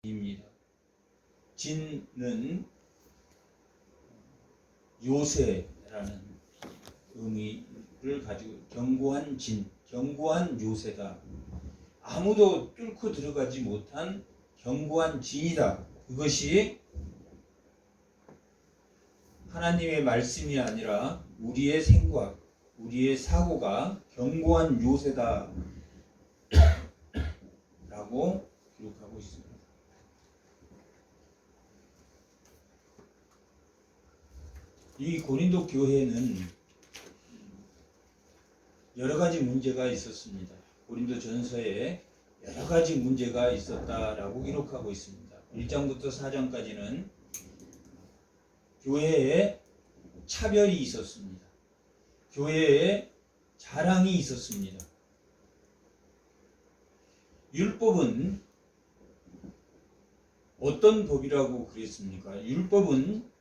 입니다. 진은 요새라는 의미를 가지고 견고한 진, 견고한 요새다. 아무도 뚫고 들어가지 못한 견고한 진이다. 그것이 하나님의 말씀이 아니라 우리의 생각, 우리의 사고가 견고한 요새다 라고 기록하고 있습니다. 이 고린도 교회는 여러 가지 문제가 있었습니다. 고린도 전서에 여러 가지 문제가 있었다라고 기록하고 있습니다. 1장부터 4장까지는 교회에 차별이 있었습니다. 교회에 자랑이 있었습니다. 율법은 어떤 법이라고 그랬습니까? 율법은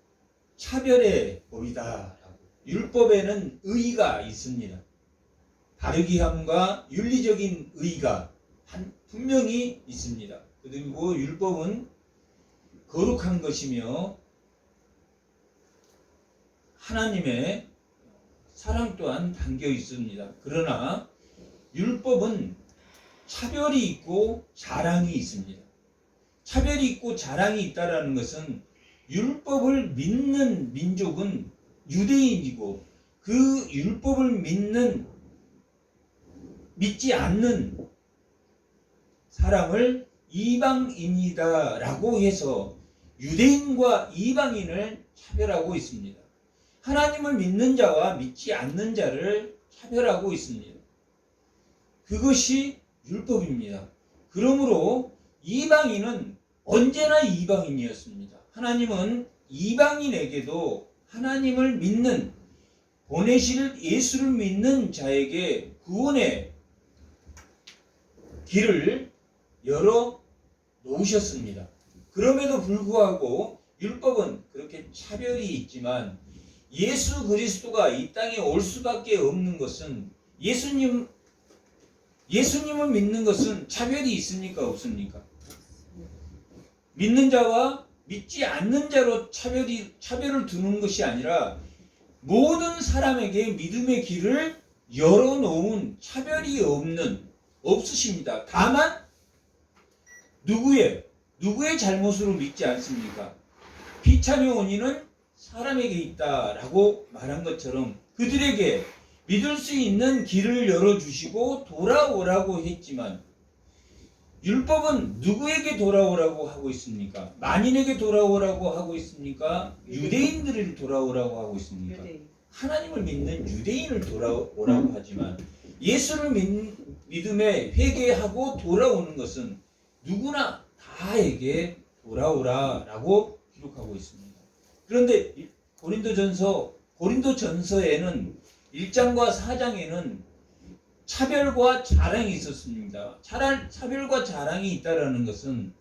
차별의 법이다라고. 율법에는 의의가 있습니다. 바르게 함과 윤리적인 의의가 분명히 있습니다. 그리고 율법은 거룩한 것이며 하나님의 사랑 또한 담겨 있습니다. 그러나 율법은 차별이 있고 자랑이 있습니다. 차별이 있고 자랑이 있다라는 것은 율법을 믿는 민족은 유대인이고 그 율법을 믿지 않는 사람을 이방인이다라고 해서 유대인과 이방인을 차별하고 있습니다. 하나님을 믿는 자와 믿지 않는 자를 차별하고 있습니다. 그것이 율법입니다. 그러므로 이방인은 언제나 이방인이었습니다. 하나님은 이방인에게도 하나님을 믿는 보내실 예수를 믿는 자에게 구원의 길을 열어 놓으셨습니다. 그럼에도 불구하고 율법은 그렇게 차별이 있지만 예수 그리스도가 이 땅에 올 수밖에 없는 것은 예수님을 믿는 것은 차별이 있습니까? 없습니까? 믿는 자와 믿지 않는 자로 차별을 두는 것이 아니라 모든 사람에게 믿음의 길을 열어놓은 차별이 없으십니다. 다만 누구의 잘못으로 믿지 않습니까? 비참의 원인은 사람에게 있다라고 말한 것처럼 그들에게 믿을 수 있는 길을 열어주시고 돌아오라고 했지만 율법은 누구에게 돌아오라고 하고 있습니까? 만인에게 돌아오라고 하고 있습니까? 유대인들을 돌아오라고 하고 있습니까? 하나님을 믿는 유대인을 돌아오라고 하지만 예수를 믿음에 회개하고 돌아오는 것은 누구나 다에게 돌아오라라고 기록하고 있습니다. 그런데 고린도전서에는 1장과 4장에는 차별과 자랑이 있었습니다. 차별과 자랑이 있다라는 것은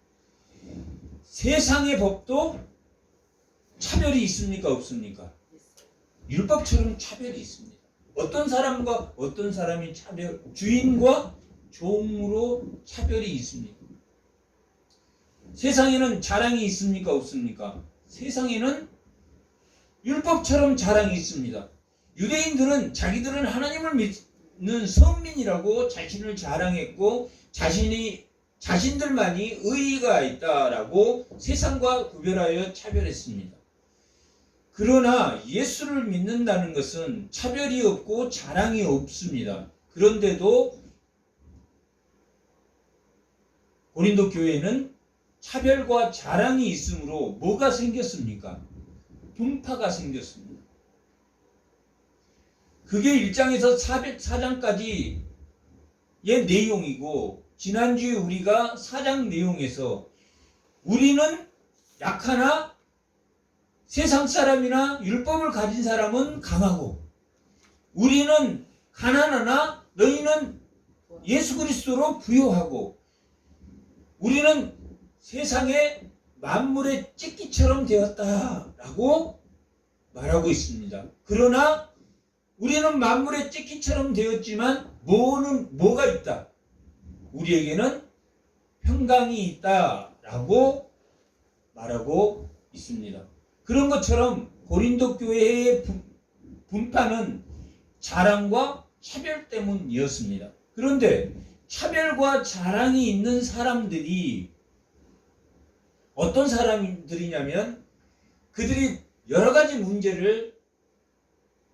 세상의 법도 차별이 있습니까? 없습니까? 율법처럼 차별이 있습니다. 어떤 사람과 어떤 사람이 주인과 종으로 차별이 있습니다. 세상에는 자랑이 있습니까? 없습니까? 세상에는 율법처럼 자랑이 있습니다. 유대인들은 자기들은 하나님을 믿는 선민이라고 자신을 자랑했고 자신들만이 의의가 있다라고 세상과 구별하여 차별했습니다. 그러나 예수를 믿는다는 것은 차별이 없고 자랑이 없습니다. 그런데도 고린도 교회는 차별과 자랑이 있으므로 뭐가 생겼습니까? 분파가 생겼습니다. 그게 1장에서 4장까지의 내용이고 지난주에 우리가 4장 내용에서 우리는 약하나 세상 사람이나 율법을 가진 사람은 강하고 우리는 가난하나 너희는 예수 그리스도로 부요하고 우리는 세상의 만물의 찢기처럼 되었다라고 말하고 있습니다. 그러나 우리는 만물의 찢기처럼 되었지만 뭐가 있다? 우리에게는 평강이 있다 라고 말하고 있습니다. 그런 것처럼 고린도 교회의 분파는 자랑과 차별 때문이었습니다. 그런데 차별과 자랑이 있는 사람들이 어떤 사람들이냐면 그들이 여러 가지 문제를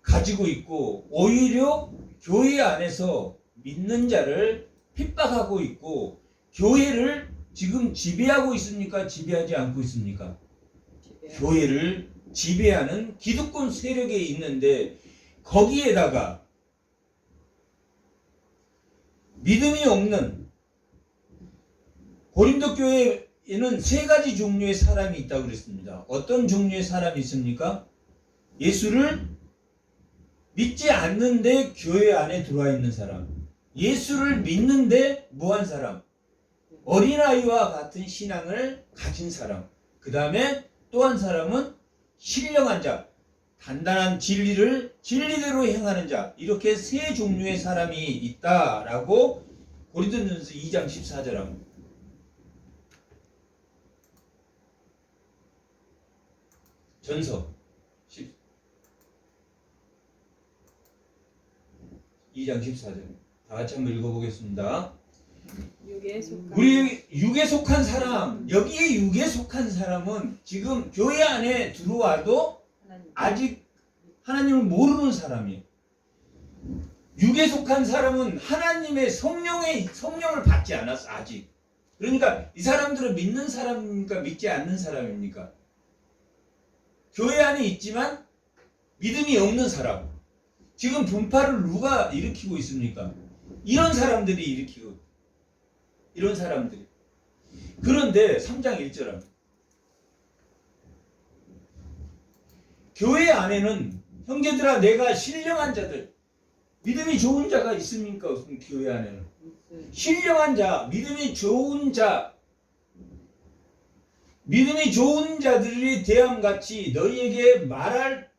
가지고 있고 오히려 교회 안에서 믿는 자를 핍박하고 있고 교회를 지금 지배하고 있습니까? 지배하지 않고 있습니까? 교회를 지배하는 기득권 세력에 있는데 거기에다가 믿음이 없는 고린도 교회에는 세 가지 종류의 사람이 있다고 그랬습니다. 어떤 종류의 사람이 있습니까? 예수를 믿지 않는데 교회 안에 들어와 있는 사람, 예수를 믿는데 무한 사람, 어린아이와 같은 신앙을 가진 사람, 그 다음에 또 한 사람은 신령한 자, 단단한 진리를 진리대로 행하는 자, 이렇게 세 종류의 사람이 있다라고 고린도전서 2장 14절 합니다. 전서 2장 14절 다 같이 한번 읽어보겠습니다. 우리 육에 속한 사람, 여기에 육에 속한 사람은 지금 교회 안에 들어와도 아직 하나님을 모르는 사람이에요. 육에 속한 사람은 하나님의 성령을 받지 않았어 아직. 그러니까 이 사람들은 믿는 사람입니까? 믿지 않는 사람입니까? 교회 안에 있지만 믿음이 없는 사람. 지금 분파를 누가 일으키고 있습니까? 이런 사람들이 일으키고, 이런 사람들이. 그런데 3장 1절 교회 안에는 형제들아 내가 신령한 자들, 믿음이 좋은 자가 있습니까? 교회 안에는 신령한 자, 믿음이 좋은 자, 믿음이 좋은 자들이 대함같이 너희에게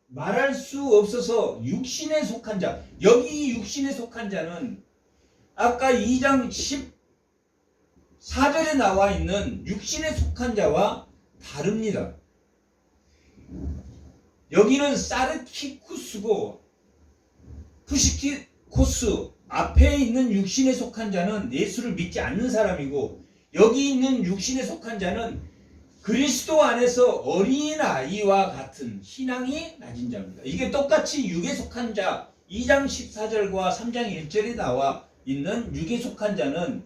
말할 수 없어서 육신에 속한 자. 여기 육신에 속한 자는 아까 2장 14절에 나와 있는 육신에 속한 자와 다릅니다. 여기는 사르키쿠스고 푸시키코스, 앞에 있는 육신에 속한 자는 예수를 믿지 않는 사람이고, 여기 있는 육신에 속한 자는 그리스도 안에서 어린아이와 같은 신앙이 가진 자입니다. 이게 똑같이 육에 속한 자 2장 14절과 3장 1절에 나와 있는 육에 속한 자는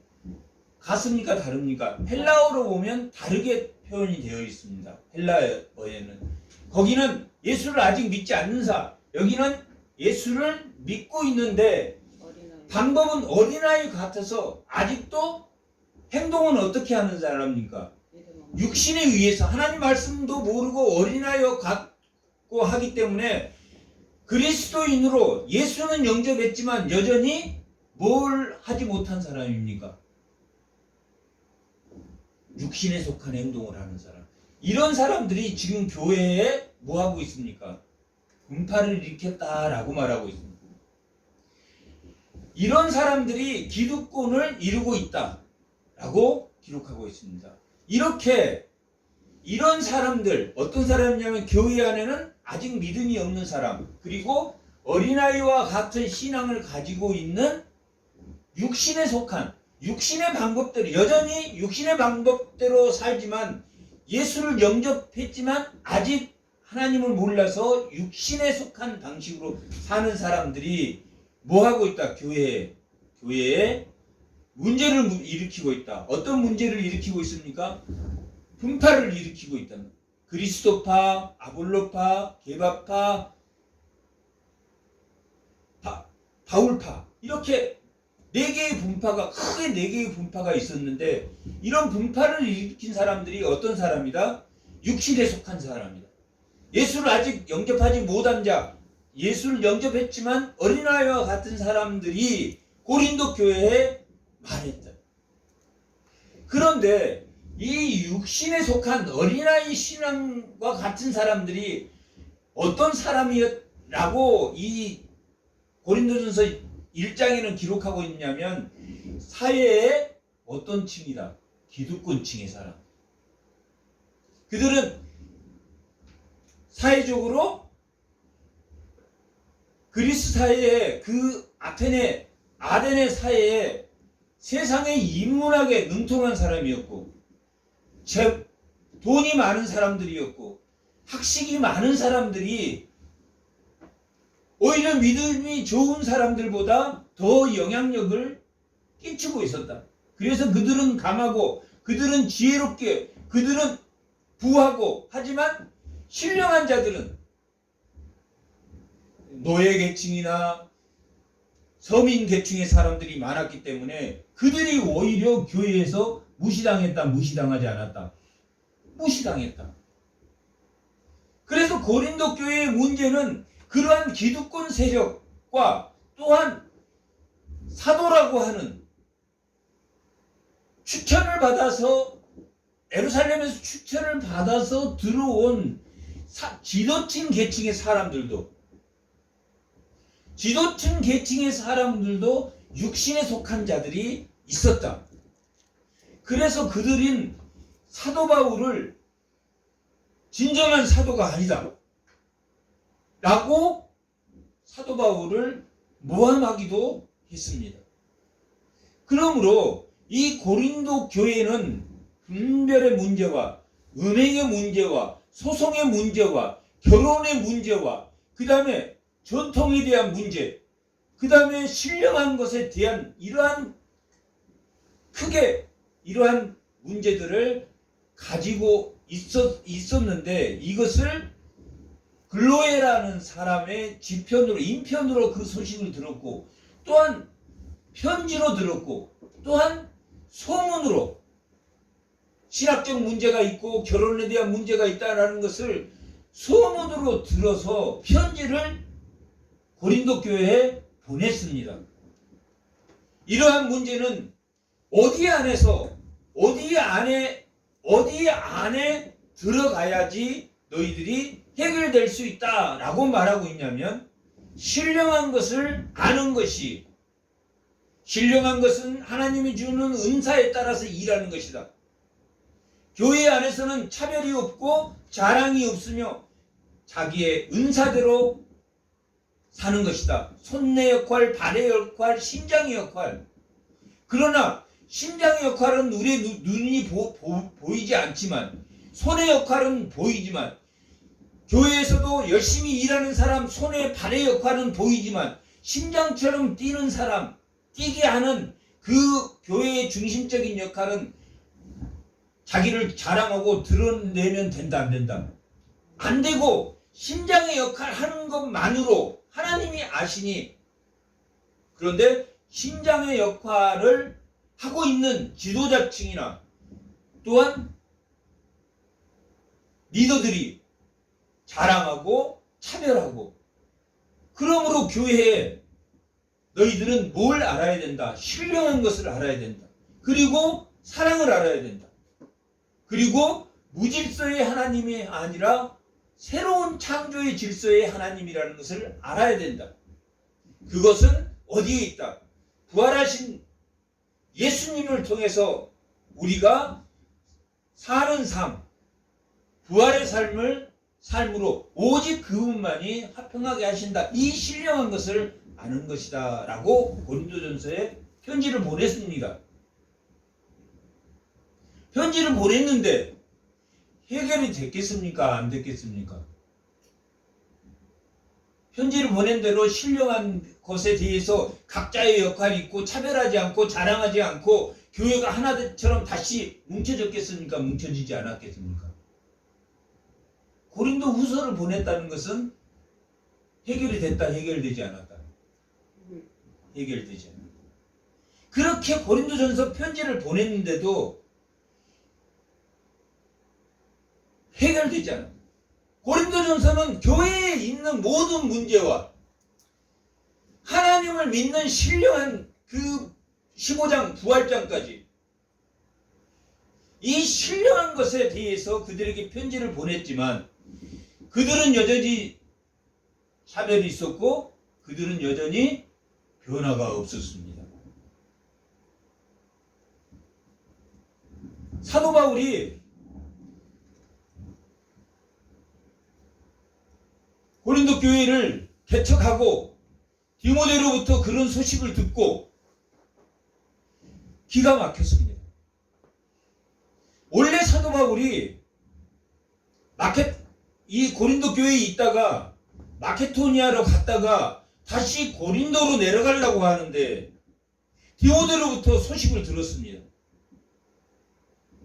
같습니까? 다릅니까? 헬라어로 보면 다르게 표현이 되어 있습니다. 헬라어에는 거기는 예수를 아직 믿지 않는 사, 여기는 예수를 믿고 있는데 방법은 어린아이 같아서 아직도 행동은 어떻게 하는 사람입니까? 육신에 의해서 하나님 말씀도 모르고 어린아이와 같고 하기 때문에 그리스도인으로 예수는 영접했지만 여전히 뭘 하지 못한 사람입니까? 육신에 속한 행동을 하는 사람. 이런 사람들이 지금 교회에 뭐 하고 있습니까? 분파를 일으켰다라고 말하고 있습니다. 이런 사람들이 기득권을 이루고 있다라고 기록하고 있습니다. 이렇게 이런 사람들, 어떤 사람이냐면 교회 안에는 아직 믿음이 없는 사람, 그리고 어린아이와 같은 신앙을 가지고 있는 육신에 속한, 육신의 방법대로, 여전히 육신의 방법대로 살지만 예수를 영접했지만 아직 하나님을 몰라서 육신에 속한 방식으로 사는 사람들이 뭐 하고 있다? 교회에 문제를 일으키고 있다. 어떤 문제를 일으키고 있습니까? 분파를 일으키고 있다. 그리스도파, 아볼로파, 게바파, 바울파, 이렇게 네 개의 분파가, 크게 네 개의 분파가 있었는데, 이런 분파를 일으킨 사람들이 어떤 사람이다? 육신에 속한 사람이다. 예수를 아직 영접하지 못한 자, 예수를 영접했지만 어린아이와 같은 사람들이 고린도 교회에 말했다. 그런데 이 육신에 속한 어린아이 신앙과 같은 사람들이 어떤 사람이라고 이 고린도전서 1장에는 기록하고 있냐면 사회의 어떤 층이다? 기득권층의 사람. 그들은 사회적으로 그리스 사회에 그 아덴의 사회에 세상에 인문학에 능통한 사람이었고 돈이 많은 사람들이었고 학식이 많은 사람들이 오히려 믿음이 좋은 사람들보다 더 영향력을 끼치고 있었다. 그래서 그들은 강하고 그들은 지혜롭게 그들은 부하고 하지만 신령한 자들은 노예 계층이나 서민 계층의 사람들이 많았기 때문에 그들이 오히려 교회에서 무시당했다, 무시당하지 않았다. 무시당했다. 그래서 고린도 교회의 문제는 그러한 기득권 세력과 또한 사도라고 하는 추천을 받아서 예루살렘에서 추천을 받아서 들어온 지도층 계층의 사람들도 육신에 속한 자들이 있었다. 그래서 그들인 사도 바울을 진정한 사도가 아니다 라고 사도 바울을 모함하기도 했습니다. 그러므로 이 고린도 교회는 분별의 문제와 은행의 문제와 소송의 문제와 결혼의 문제와 그 다음에 전통에 대한 문제, 그 다음에 신령한 것에 대한 이러한 문제들을 가지고 있었는데 이것을 글로에라는 사람의 인편으로 그 소식을 들었고 또한 편지로 들었고 또한 소문으로 신학적 문제가 있고 결혼에 대한 문제가 있다는 것을 소문으로 들어서 편지를 고린도 교회에 보냈습니다. 이러한 문제는 어디 안에 들어가야지 너희들이 해결될 수 있다라고 말하고 있냐면 신령한 것을 아는 것이 신령한 것은 하나님이 주는 은사에 따라서 일하는 것이다. 교회 안에서는 차별이 없고 자랑이 없으며 자기의 은사대로 사는 것이다. 손의 역할, 발의 역할, 심장의 역할. 그러나 심장의 역할은 우리의 눈이 보이지 않지만 손의 역할은 보이지만 교회에서도 열심히 일하는 사람 손의 발의 역할은 보이지만 심장처럼 뛰는 사람 뛰게 하는 그 교회의 중심적인 역할은 자기를 자랑하고 드러내면 된다 안 된다? 안 되고 심장의 역할 하는 것만으로 하나님이 아시니 그런데 심장의 역할을 하고 있는 지도자층이나 또한 리더들이 자랑하고 차별하고 그러므로 교회에 너희들은 뭘 알아야 된다. 신령한 것을 알아야 된다. 그리고 사랑을 알아야 된다. 그리고 무질서의 하나님이 아니라 새로운 창조의 질서의 하나님이라는 것을 알아야 된다. 그것은 어디에 있다? 부활하신 예수님을 통해서 우리가 사는 삶, 부활의 삶으로 오직 그분만이 화평하게 하신다. 이 신령한 것을 아는 것이다 라고 고린도전서에 편지를 보냈습니다. 편지를 보냈는데 해결이 됐겠습니까? 안 됐겠습니까? 편지를 보낸 대로 신령한 것에 대해서 각자의 역할이 있고 차별하지 않고 자랑하지 않고 교회가 하나처럼 다시 뭉쳐졌겠습니까? 뭉쳐지지 않았겠습니까? 고린도 후서를 보냈다는 것은 해결이 됐다, 해결되지 않았다. 해결되지 않았다. 그렇게 고린도전서 편지를 보냈는데도 해결되지 않았다. 고린도전서는 교회에 있는 모든 문제와 하나님을 믿는 신령한 그 15장 부활장까지 이 신령한 것에 대해서 그들에게 편지를 보냈지만 그들은 여전히 차별이 있었고 그들은 여전히 변화가 없었습니다. 사도 바울이 고린도 교회를 개척하고 디모데로부터 그런 소식을 듣고 기가 막혔습니다. 원래 사도 바울이 이 고린도 교회에 있다가 마케도니아로 갔다가 다시 고린도로 내려가려고 하는데 디모데로부터 소식을 들었습니다.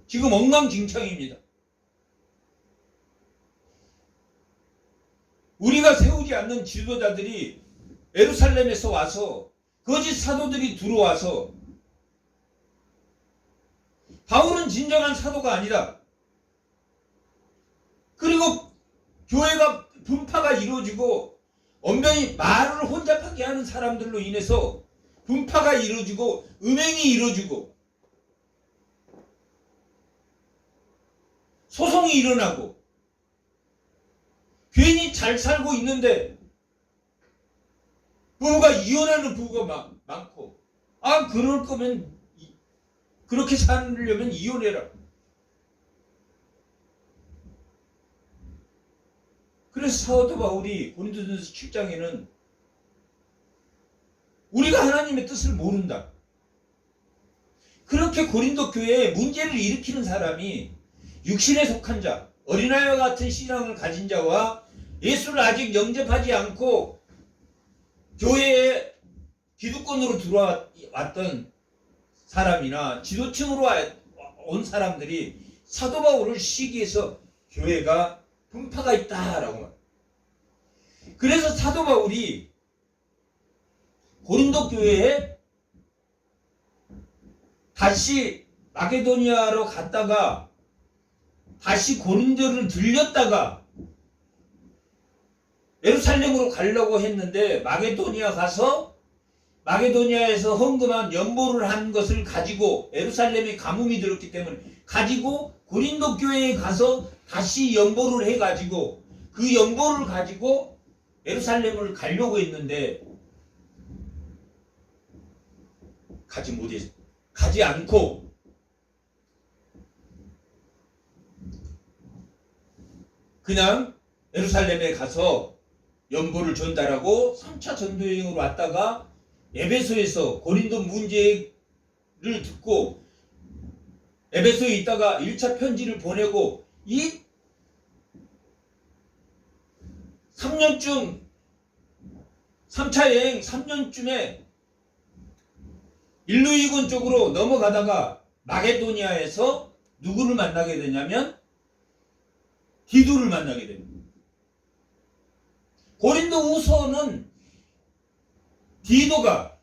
지금 엉망진창입니다. 우리가 세우지 않는 지도자들이 예루살렘에서 와서 거짓 사도들이 들어와서 바울은 진정한 사도가 아니다. 그리고 교회가 분파가 이루어지고 언변이 말을 혼잡하게 하는 사람들로 인해서 분파가 이루어지고 음행이 이루어지고 소송이 일어나고 괜히 잘 살고 있는데 부부가 이혼하는 부부가 많고 그럴 거면 그렇게 살려면 이혼해라. 그래서 사도 바울이 고린도전서 7장에는 우리가 하나님의 뜻을 모른다. 그렇게 고린도 교회에 문제를 일으키는 사람이 육신에 속한 자, 어린아이와 같은 신앙을 가진 자와 예수를 아직 영접하지 않고 교회에 기득권으로 들어왔던 사람이나 지도층으로 온 사람들이 사도 바울을 시기해서 교회가 분파가 있다라고 말합니다. 그래서 사도 바울이 고린도 교회에 다시 마게도니아로 갔다가 다시 고린도를 들렸다가 예루살렘으로 가려고 했는데 마게도니아 가서 마게도니아에서 헌금한 연보를 한 것을 가지고 예루살렘에 가뭄이 들었기 때문에 가지고 고린도 교회에 가서 다시 연보를 해가지고 그 연보를 가지고 예루살렘을 가려고 했는데 가지 않고 그냥 예루살렘에 가서 연보를 전달하고 3차 전도여행으로 왔다가 에베소에서 고린도 문제를 듣고 에베소에 있다가 1차 편지를 보내고 이 3년쯤 3차 여행 3년쯤에 일루이곤 쪽으로 넘어가다가 마게도니아에서 누구를 만나게 되냐면 디도를 만나게 됩니다. 고린도 후서는 디도가,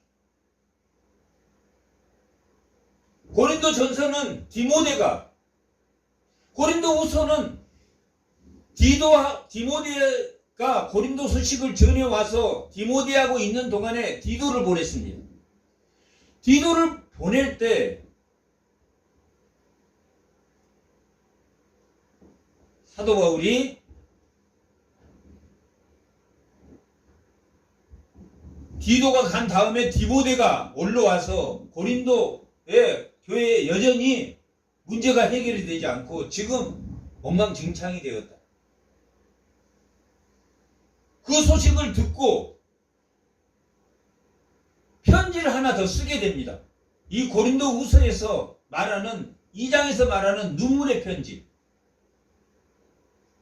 고린도 전서는 디모데가, 고린도 후서는 디모데가 고린도 소식을 전해와서 디모데하고 있는 동안에 디도를 보냈습니다. 디도를 보낼 때 사도 바울이 디도가 간 다음에 디모데가 올라와서 고린도의 교회에 여전히 문제가 해결이 되지 않고 지금 엉망진창이 되었다. 그 소식을 듣고 편지를 하나 더 쓰게 됩니다. 이 고린도 후서에서 말하는 2장에서 말하는 눈물의 편지.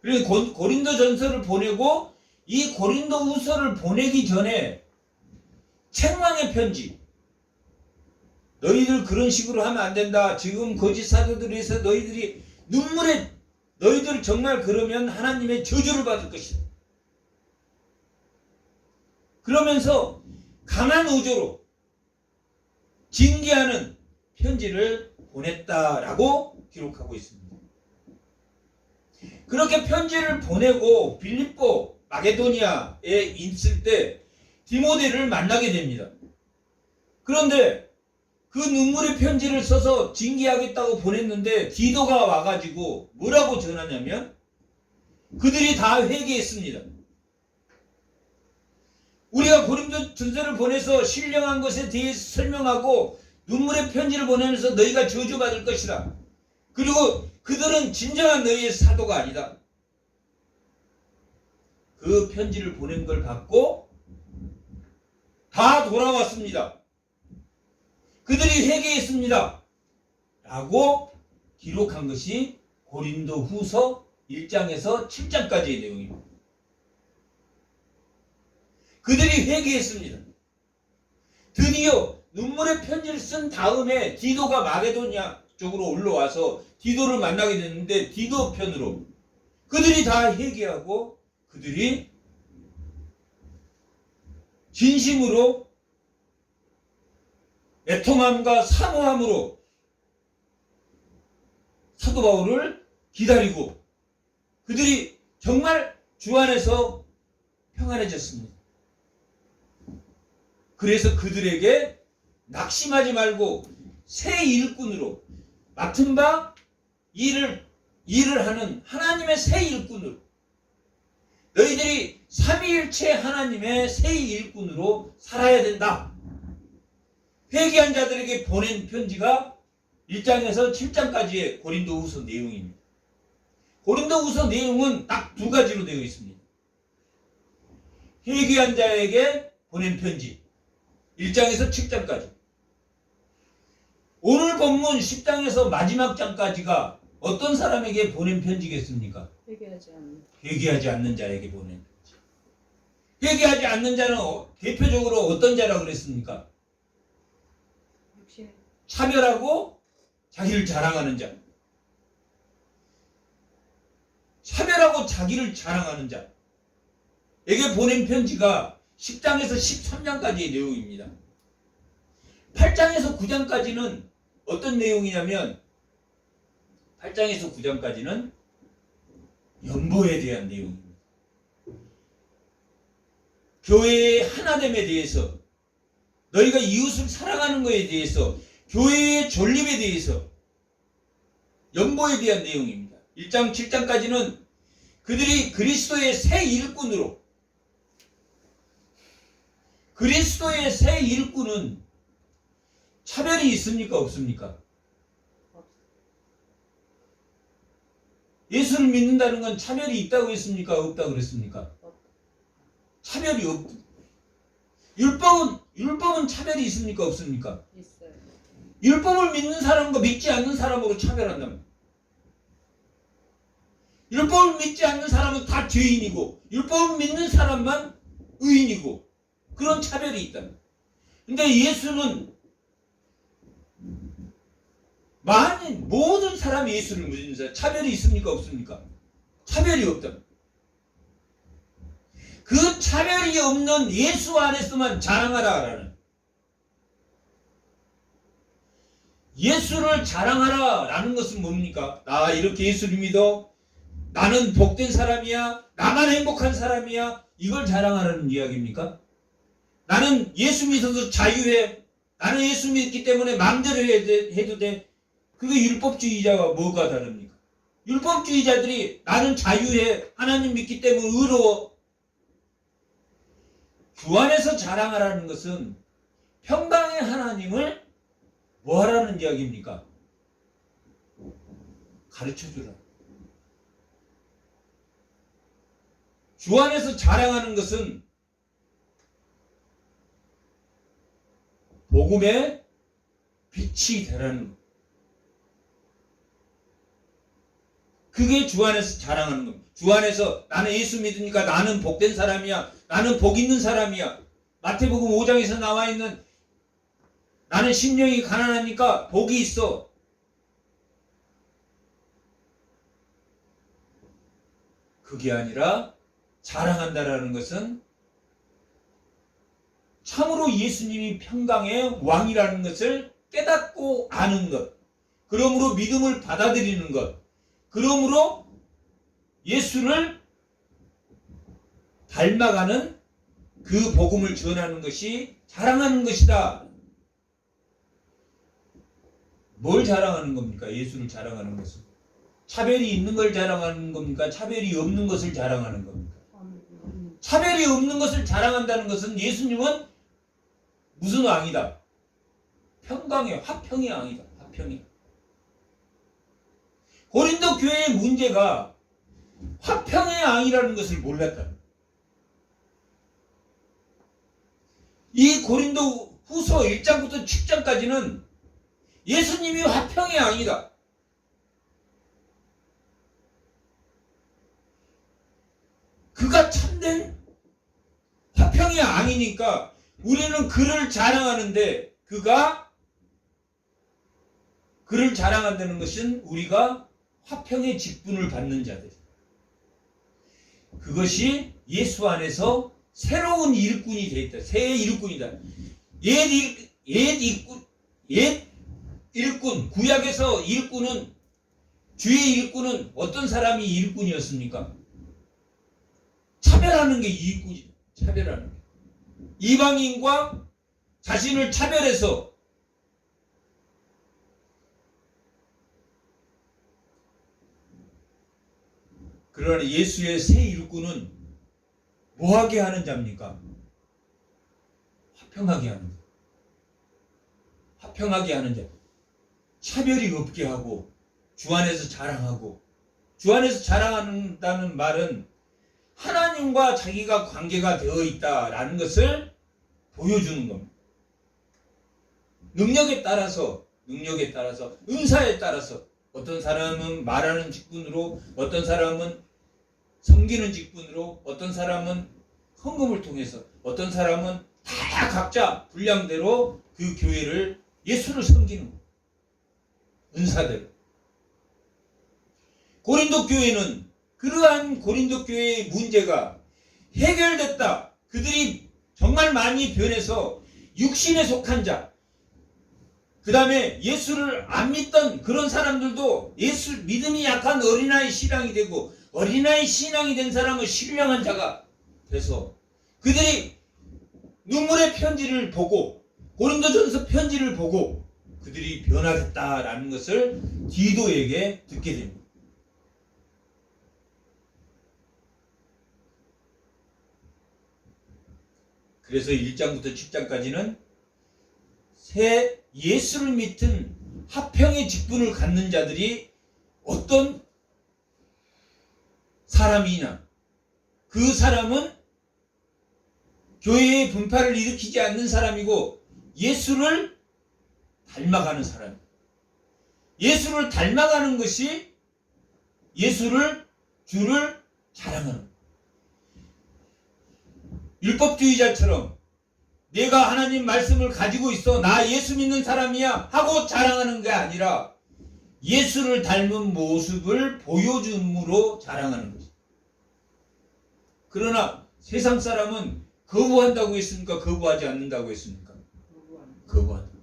그리고 고린도 전서를 보내고 이 고린도 후서를 보내기 전에 책망의 편지. 너희들 그런 식으로 하면 안 된다. 지금 거짓 사도들에서 너희들 정말 그러면 하나님의 저주를 받을 것이다. 그러면서 강한 어조로 징계하는 편지를 보냈다라고 기록하고 있습니다. 그렇게 편지를 보내고 빌립보 마게도니아에 있을 때 디모데를 만나게 됩니다. 그런데 그 눈물의 편지를 써서 징계하겠다고 보냈는데 디도가 와가지고 뭐라고 전하냐면 그들이 다 회개했습니다. 우리가 고린도 전서를 보내서 신령한 것에 대해서 설명하고 눈물의 편지를 보내면서 너희가 저주받을 것이라. 그리고 그들은 진정한 너희의 사도가 아니다. 그 편지를 보낸 걸 받고 다 돌아왔습니다. 그들이 회개했습니다. 라고 기록한 것이 고린도 후서 1장에서 7장까지의 내용입니다. 그들이 회개했습니다. 드디어 눈물의 편지를 쓴 다음에 디도가 마게도냐 쪽으로 올라와서 디도를 만나게 됐는데 디도 편으로 그들이 다 회개하고 그들이 진심으로 애통함과 사모함으로 사도 바울을 기다리고 그들이 정말 주 안에서 평안해졌습니다. 그래서 그들에게 낙심하지 말고 새 일꾼으로 맡은 바 일을 하는 하나님의 새 일꾼으로 너희들이 삼위일체 하나님의 새 일꾼으로 살아야 된다. 회개한 자들에게 보낸 편지가 1장에서 7장까지의 고린도후서 내용입니다. 고린도후서 내용은 딱 두 가지로 되어 있습니다. 회개한 자에게 보낸 편지 1장에서 7장까지. 오늘 본문 10장에서 마지막 장까지가 어떤 사람에게 보낸 편지겠습니까? 회개하지 않는 자에게 보낸 편지. 회개하지 않는 자는 대표적으로 어떤 자라고 그랬습니까? 차별하고 자기를 자랑하는 자. 차별하고 자기를 자랑하는 자에게 보낸 편지가 10장에서 13장까지의 내용입니다. 8장에서 9장까지는 어떤 내용이냐면 8장에서 9장까지는 연보에 대한 내용입니다. 교회의 하나됨에 대해서 너희가 이웃을 사랑하는 것에 대해서 교회의 존립에 대해서 연보에 대한 내용입니다. 1장 7장까지는 그들이 그리스도의 새 일꾼으로 그리스도의 새 일꾼은 차별이 있습니까? 없습니까? 예수를 믿는다는 건 차별이 있다고 했습니까? 없다고 그랬습니까? 차별이 없다. 율법은 차별이 있습니까? 없습니까? 있어요. 율법을 믿는 사람과 믿지 않는 사람으로 차별한다면 율법을 믿지 않는 사람은 다 죄인이고 율법을 믿는 사람만 의인이고 그런 차별이 있다. 근데 예수는 모든 사람이 예수를 믿는 사람 차별이 있습니까? 없습니까? 차별이 없다. 그 차별이 없는 예수 안에서만 자랑하라라는 예수를 자랑하라라는 것은 뭡니까? 나 이렇게 예수를 믿어. 나는 복된 사람이야. 나만 행복한 사람이야. 이걸 자랑하라는 이야기입니까? 나는 예수 믿어서 자유해. 나는 예수 믿기 때문에 마음대로 해도 돼. 그게 율법주의자와 뭐가 다릅니까? 율법주의자들이 나는 자유해. 하나님 믿기 때문에 의로워. 주 안에서 자랑하라는 것은 평강의 하나님을 뭐 하라는 이야기입니까? 가르쳐주라. 주 안에서 자랑하는 것은 복음의 빛이 되라는 것. 그게 주 안에서 자랑하는 겁니다. 주 안에서 나는 예수 믿으니까 나는 복된 사람이야. 나는 복 있는 사람이야. 마태복음 5장에서 나와 있는 나는 심령이 가난하니까 복이 있어. 그게 아니라 자랑한다라는 것은 참으로 예수님이 평강의 왕이라는 것을 깨닫고 아는 것. 그러므로 믿음을 받아들이는 것. 그러므로 예수를 닮아가는 그 복음을 전하는 것이 자랑하는 것이다. 뭘 자랑하는 겁니까? 예수를 자랑하는 것은. 차별이 있는 걸 자랑하는 겁니까? 차별이 없는 것을 자랑하는 겁니까? 차별이 없는 것을 자랑한다는 것은 예수님은 무슨 왕이다? 평강의 화평의 왕이다. 화평이. 고린도 교회의 문제가 화평의 왕이라는 것을 몰랐다. 이 고린도 후서 1장부터 7장까지는 예수님이 화평의 왕이다. 그가 참된 화평의 왕이니까 우리는 그를 자랑하는데, 그를 자랑한다는 것은 우리가 화평의 직분을 받는 자들, 그것이 예수 안에서 새로운 일꾼이 되어 있다. 새 일꾼이다. 옛 일꾼, 구약에서 일꾼은, 주의 일꾼은 어떤 사람이 일꾼이었습니까? 차별하는 게 일꾼이다. 차별하는 게. 이방인과 자신을 차별해서 그러나 예수의 새 일꾼은 뭐하게 하는 자입니까? 화평하게 하는 자. 화평하게 하는 자. 차별이 없게 하고 주 안에서 자랑하고, 주 안에서 자랑한다는 말은 하나님과 자기가 관계가 되어 있다라는 것을 보여주는 겁니다. 능력에 따라서, 은사에 따라서, 어떤 사람은 말하는 직분으로, 어떤 사람은 섬기는 직분으로, 어떤 사람은 헌금을 통해서, 어떤 사람은 다 각자 분량대로 그 교회를, 예수를 섬기는 거예요. 은사대로. 고린도 교회는 그러한 고린도 교회의 문제가 해결됐다. 그들이 정말 많이 변해서 육신에 속한 자, 그 다음에 예수를 안 믿던 그런 사람들도 예수 믿음이 약한 어린아이 신앙이 되고, 어린아이 신앙이 된 사람은 신령한 자가 돼서 그들이 눈물의 편지를 보고, 고린도전서 편지를 보고 그들이 변화됐다라는 것을 디도에게 듣게 됩니다. 그래서 1장부터 10장까지는 새 예수를 믿은 화평의 직분을 갖는 자들이 어떤 사람이냐, 그 사람은 교회의 분파를 일으키지 않는 사람이고 예수를 닮아가는 사람. 예수를 닮아가는 것이 주를 자랑하는 거예요. 율법주의자처럼 내가 하나님 말씀을 가지고 있어, 나 예수 믿는 사람이야 하고 자랑하는 게 아니라 예수를 닮은 모습을 보여줌으로 자랑하는 거지. 그러나 세상 사람은 거부한다고 했습니까? 거부하지 않는다고 했습니까? 거부한다.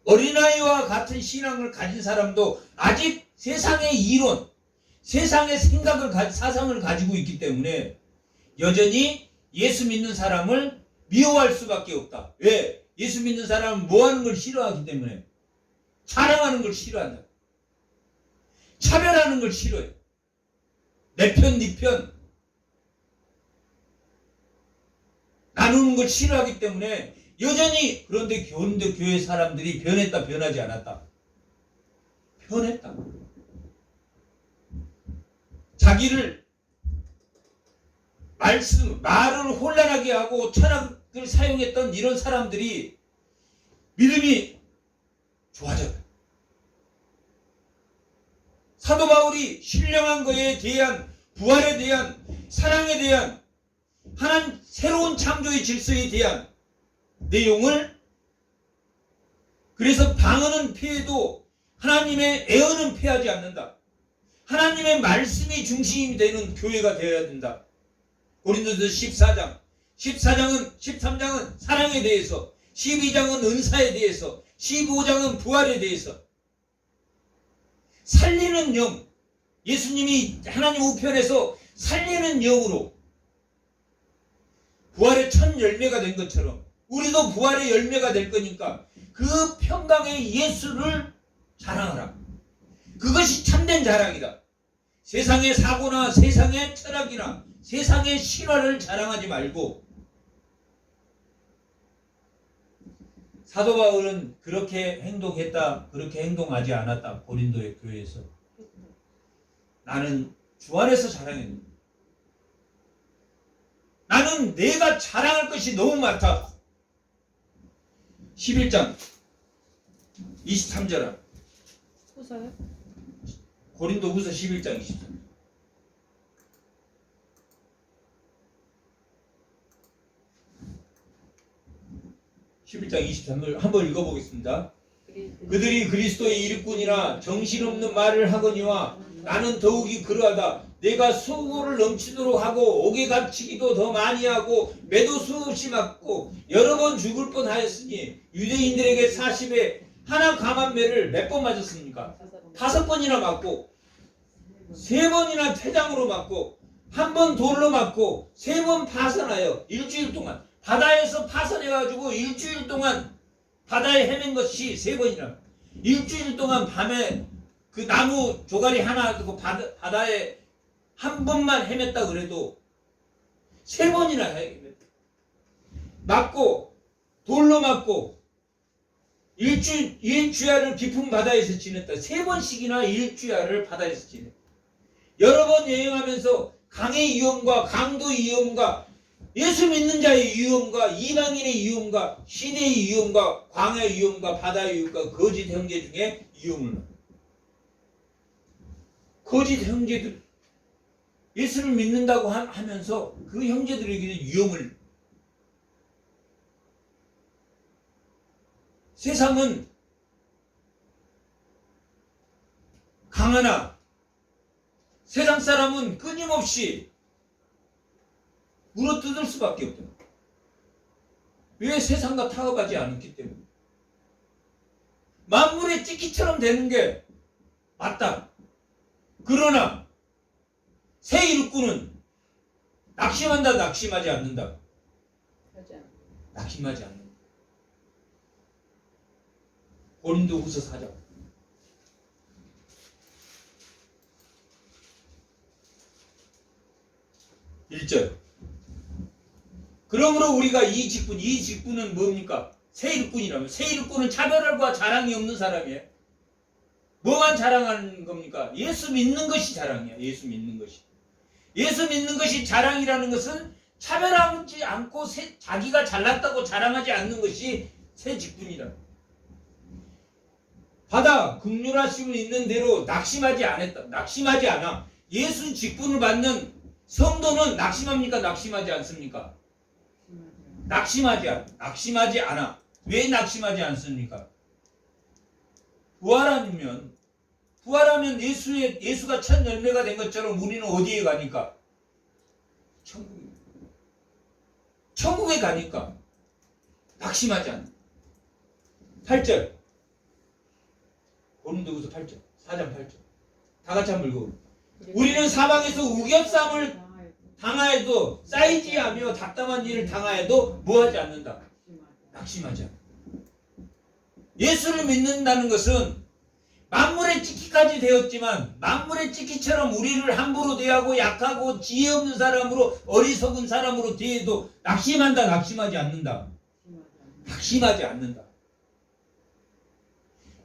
어린아이와 같은 신앙을 가진 사람도 아직 세상의 이론, 세상의 생각을, 사상을 가지고 있기 때문에 여전히 예수 믿는 사람을 미워할 수밖에 없다. 왜? 예수 믿는 사람은 뭐하는 걸 싫어하기 때문에. 자랑하는 걸 싫어한다. 차별하는 걸 싫어해. 내 편, 네 편. 나누는 걸 싫어하기 때문에 여전히. 그런데 고린도 교회 사람들이 변했다, 변하지 않았다? 변했다. 자기를 말을 혼란하게 하고 철학을 사용했던 이런 사람들이 믿음이 좋아졌다. 사도 바울이 신령한 것에 대한, 부활에 대한, 사랑에 대한, 하나님 새로운 창조의 질서에 대한 내용을, 그래서 방언은 피해도 하나님의 애언은 피하지 않는다. 하나님의 말씀이 중심이 되는 교회가 되어야 된다. 고린도서 13장은 사랑에 대해서, 12장은 은사에 대해서, 15장은 부활에 대해서. 살리는 영, 예수님이 하나님 우편에서 살리는 영으로 부활의 첫 열매가 된 것처럼 우리도 부활의 열매가 될 거니까 그 평강의 예수를 자랑하라. 그것이 참된 자랑이다. 세상의 사고나 세상의 철학이나 세상의 신화를 자랑하지 말고. 사도 바울은 그렇게 행동했다, 그렇게 행동하지 않았다. 고린도의 교회에서 나는 주 안에서 자랑했는데, 나는 내가 자랑할 것이 너무 많다. 11장 23절. 후서요? 고린도후서 11장 23절. 11장 23절 한번 읽어보겠습니다. 그들이 그리스도의 일꾼이라 정신없는 말을 하거니와 나는 더욱이 그러하다. 내가 수고를 넘치도록 하고 옥에 갇히기도 더 많이 하고 매도 수없이 맞고 여러 번 죽을 뻔하였으니 유대인들에게 40에 하나 감한 매를 몇 번 맞았습니까? 5번이나 맞고 3번이나 태장으로 맞고 1번 돌로 맞고 3번 파선하여 일주일 동안 바다에서 파선해가지고 일주일 동안 바다에 헤맨 것이 3번이나 일주일 동안 밤에 그 나무 조가리 하나 두고 바다에 한 번만 헤맸다 그래도 3번이나 헤맸다. 맞고 돌로 맞고 일주야를 깊은 바다에서 지냈다. 3번씩이나 일주야를 바다에서 지냈다. 여러 번 여행하면서 강의 위험과 강도의 위험과 예수 믿는 자의 위험과 이방인의 위험과 시대의 위험과 광야의 위험과 바다의 위험과 거짓 형제 중에 위험을 거짓 형제들 예수를 믿는다고 하면서 그 형제들에게 위험을 세상은 강하나 세상 사람은 끊임없이 물어뜯을 수밖에 없다. 왜? 세상과 타협하지 않았기 때문에. 만물의 찌끼처럼 되는 게 맞다. 그러나 새 일꾼은 낙심한다, 낙심하지 않는다. 낙심하지 않는다. 고린도후서 4장 1절. 그러므로 우리가 이 직분은 뭡니까? 새 일꾼이라면 새 일꾼은 차별과 자랑이 없는 사람이에요. 뭐만 자랑하는 겁니까? 예수 믿는 것이 자랑이야. 예수 믿는 것이. 예수 믿는 것이 자랑이라는 것은 차별하지 않고 자기가 잘났다고 자랑하지 않는 것이 새 직분이다. 받아 긍휼하심을 있는 대로 낙심하지 않았다. 낙심하지 않아. 예수 직분을 받는 성도는 낙심합니까? 낙심하지 않습니까? 낙심하지 않아. 왜 낙심하지 않습니까? 부활하면 예수가 첫 열매가 된 것처럼 우리는 어디에 가니까? 천국에 가니까 낙심하지 않아. 8절. 고린도후서 8절. 4장 8절. 다 같이 한번 읽어. 우리는 사방에서 우겨쌈을 당하여도 쌓이지하며 답답한 일을 당하여도 뭐하지 않는다. 낙심하지 않아. 예수를 믿는다는 것은 만물의 찌키까지 되었지만 만물의 찌키처럼 우리를 함부로 대하고 약하고 지혜 없는 사람으로 어리석은 사람으로 대해도 낙심하지 않는다. 낙심하지 않는다.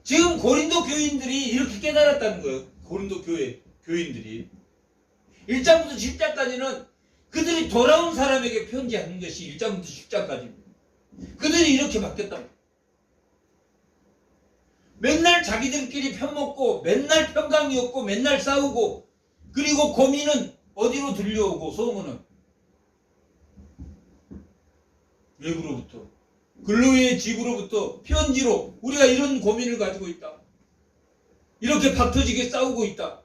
지금 고린도 교인들이 이렇게 깨달았다는 거예요. 고린도 교인들이 1장부터 10장까지는 그들이 돌아온 사람에게 편지하는 것이 1장부터 10장까지입니다. 그들이 이렇게 바뀌었다. 맨날 자기들끼리 편먹고 맨날 평강이었고 맨날 싸우고 그리고 고민은 어디로 들려오고 소문은 외부로부터 글로이의 집으로부터 편지로 우리가 이런 고민을 가지고 있다. 이렇게 박터지게 싸우고 있다.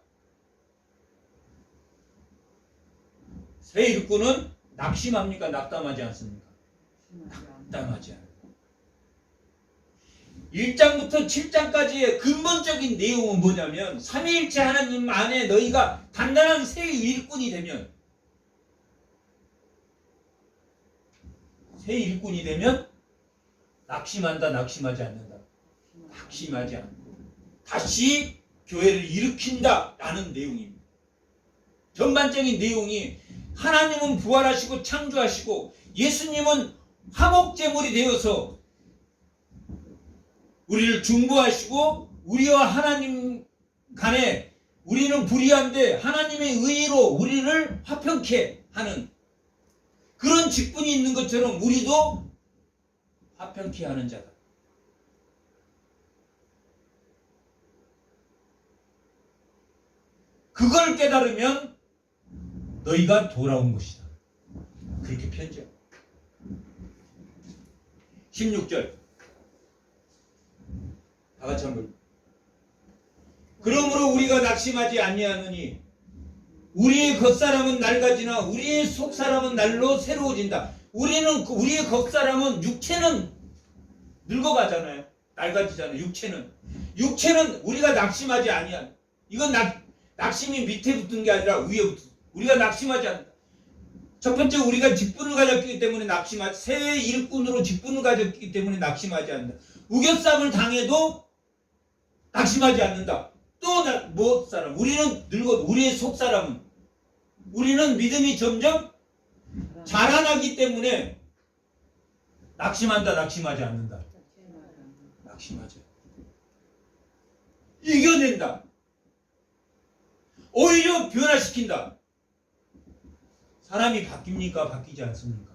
새 일꾼은 낙심합니까? 낙담하지 않습니까? 낙담하지 않아요. 1장부터 7장까지의 근본적인 내용은 뭐냐면 삼위일체 하나님 안에 너희가 단단한 새 일꾼이 되면 낙심하지 않는다. 낙심하지 않고 다시 교회를 일으킨다 라는 내용입니다. 전반적인 내용이 하나님은 부활하시고 창조하시고 예수님은 화목제물이 되어서 우리를 중보하시고 우리와 하나님 간에 우리는 불의한데 하나님의 의로 우리를 화평케 하는 그런 직분이 있는 것처럼 우리도 화평케 하는 자다. 그걸 깨달으면 너희가 돌아온 것이다. 그렇게 편지합니다. 16절 다 같이 한번. 그러므로 우리가 낙심하지 아니하느니 우리의 겉사람은 낡아지나 우리의 속사람은 날로 새로워진다. 우리의 겉사람은 육체는 늙어가잖아요. 낡아지잖아요. 육체는 우리가 낙심하지 아니한. 이건 낙심이 밑에 붙은 게 아니라 위에 붙은. 우리가 낙심하지 않는다. 첫 번째, 우리가 직분을 가졌기 때문에 새 일꾼으로 직분을 가졌기 때문에 낙심하지 않는다. 우겨쌈을 당해도 낙심하지 않는다. 또 무엇 사람? 우리는 우리의 속 사람은 우리는 믿음이 점점 자라나기 때문에 낙심하지 않는다. 낙심하지. 이겨낸다. 오히려 변화시킨다. 사람이 바뀝니까? 바뀌지 않습니까?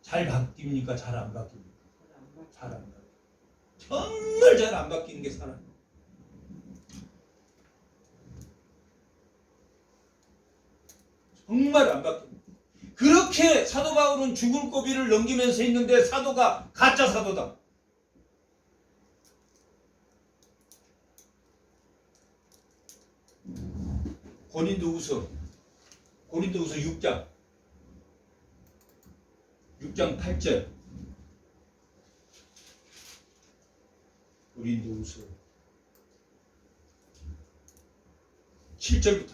잘 바뀝니까? 잘 안 바뀝니까? 잘 안 바뀝니다. 정말 잘 안 바뀌는 게 사람. 정말 안 바뀝니다. 그렇게 사도 바울은 죽을 고비를 넘기면서 있는데 사도가 가짜 사도다. 고린도후서 6장 8절. 고린도후서 7절부터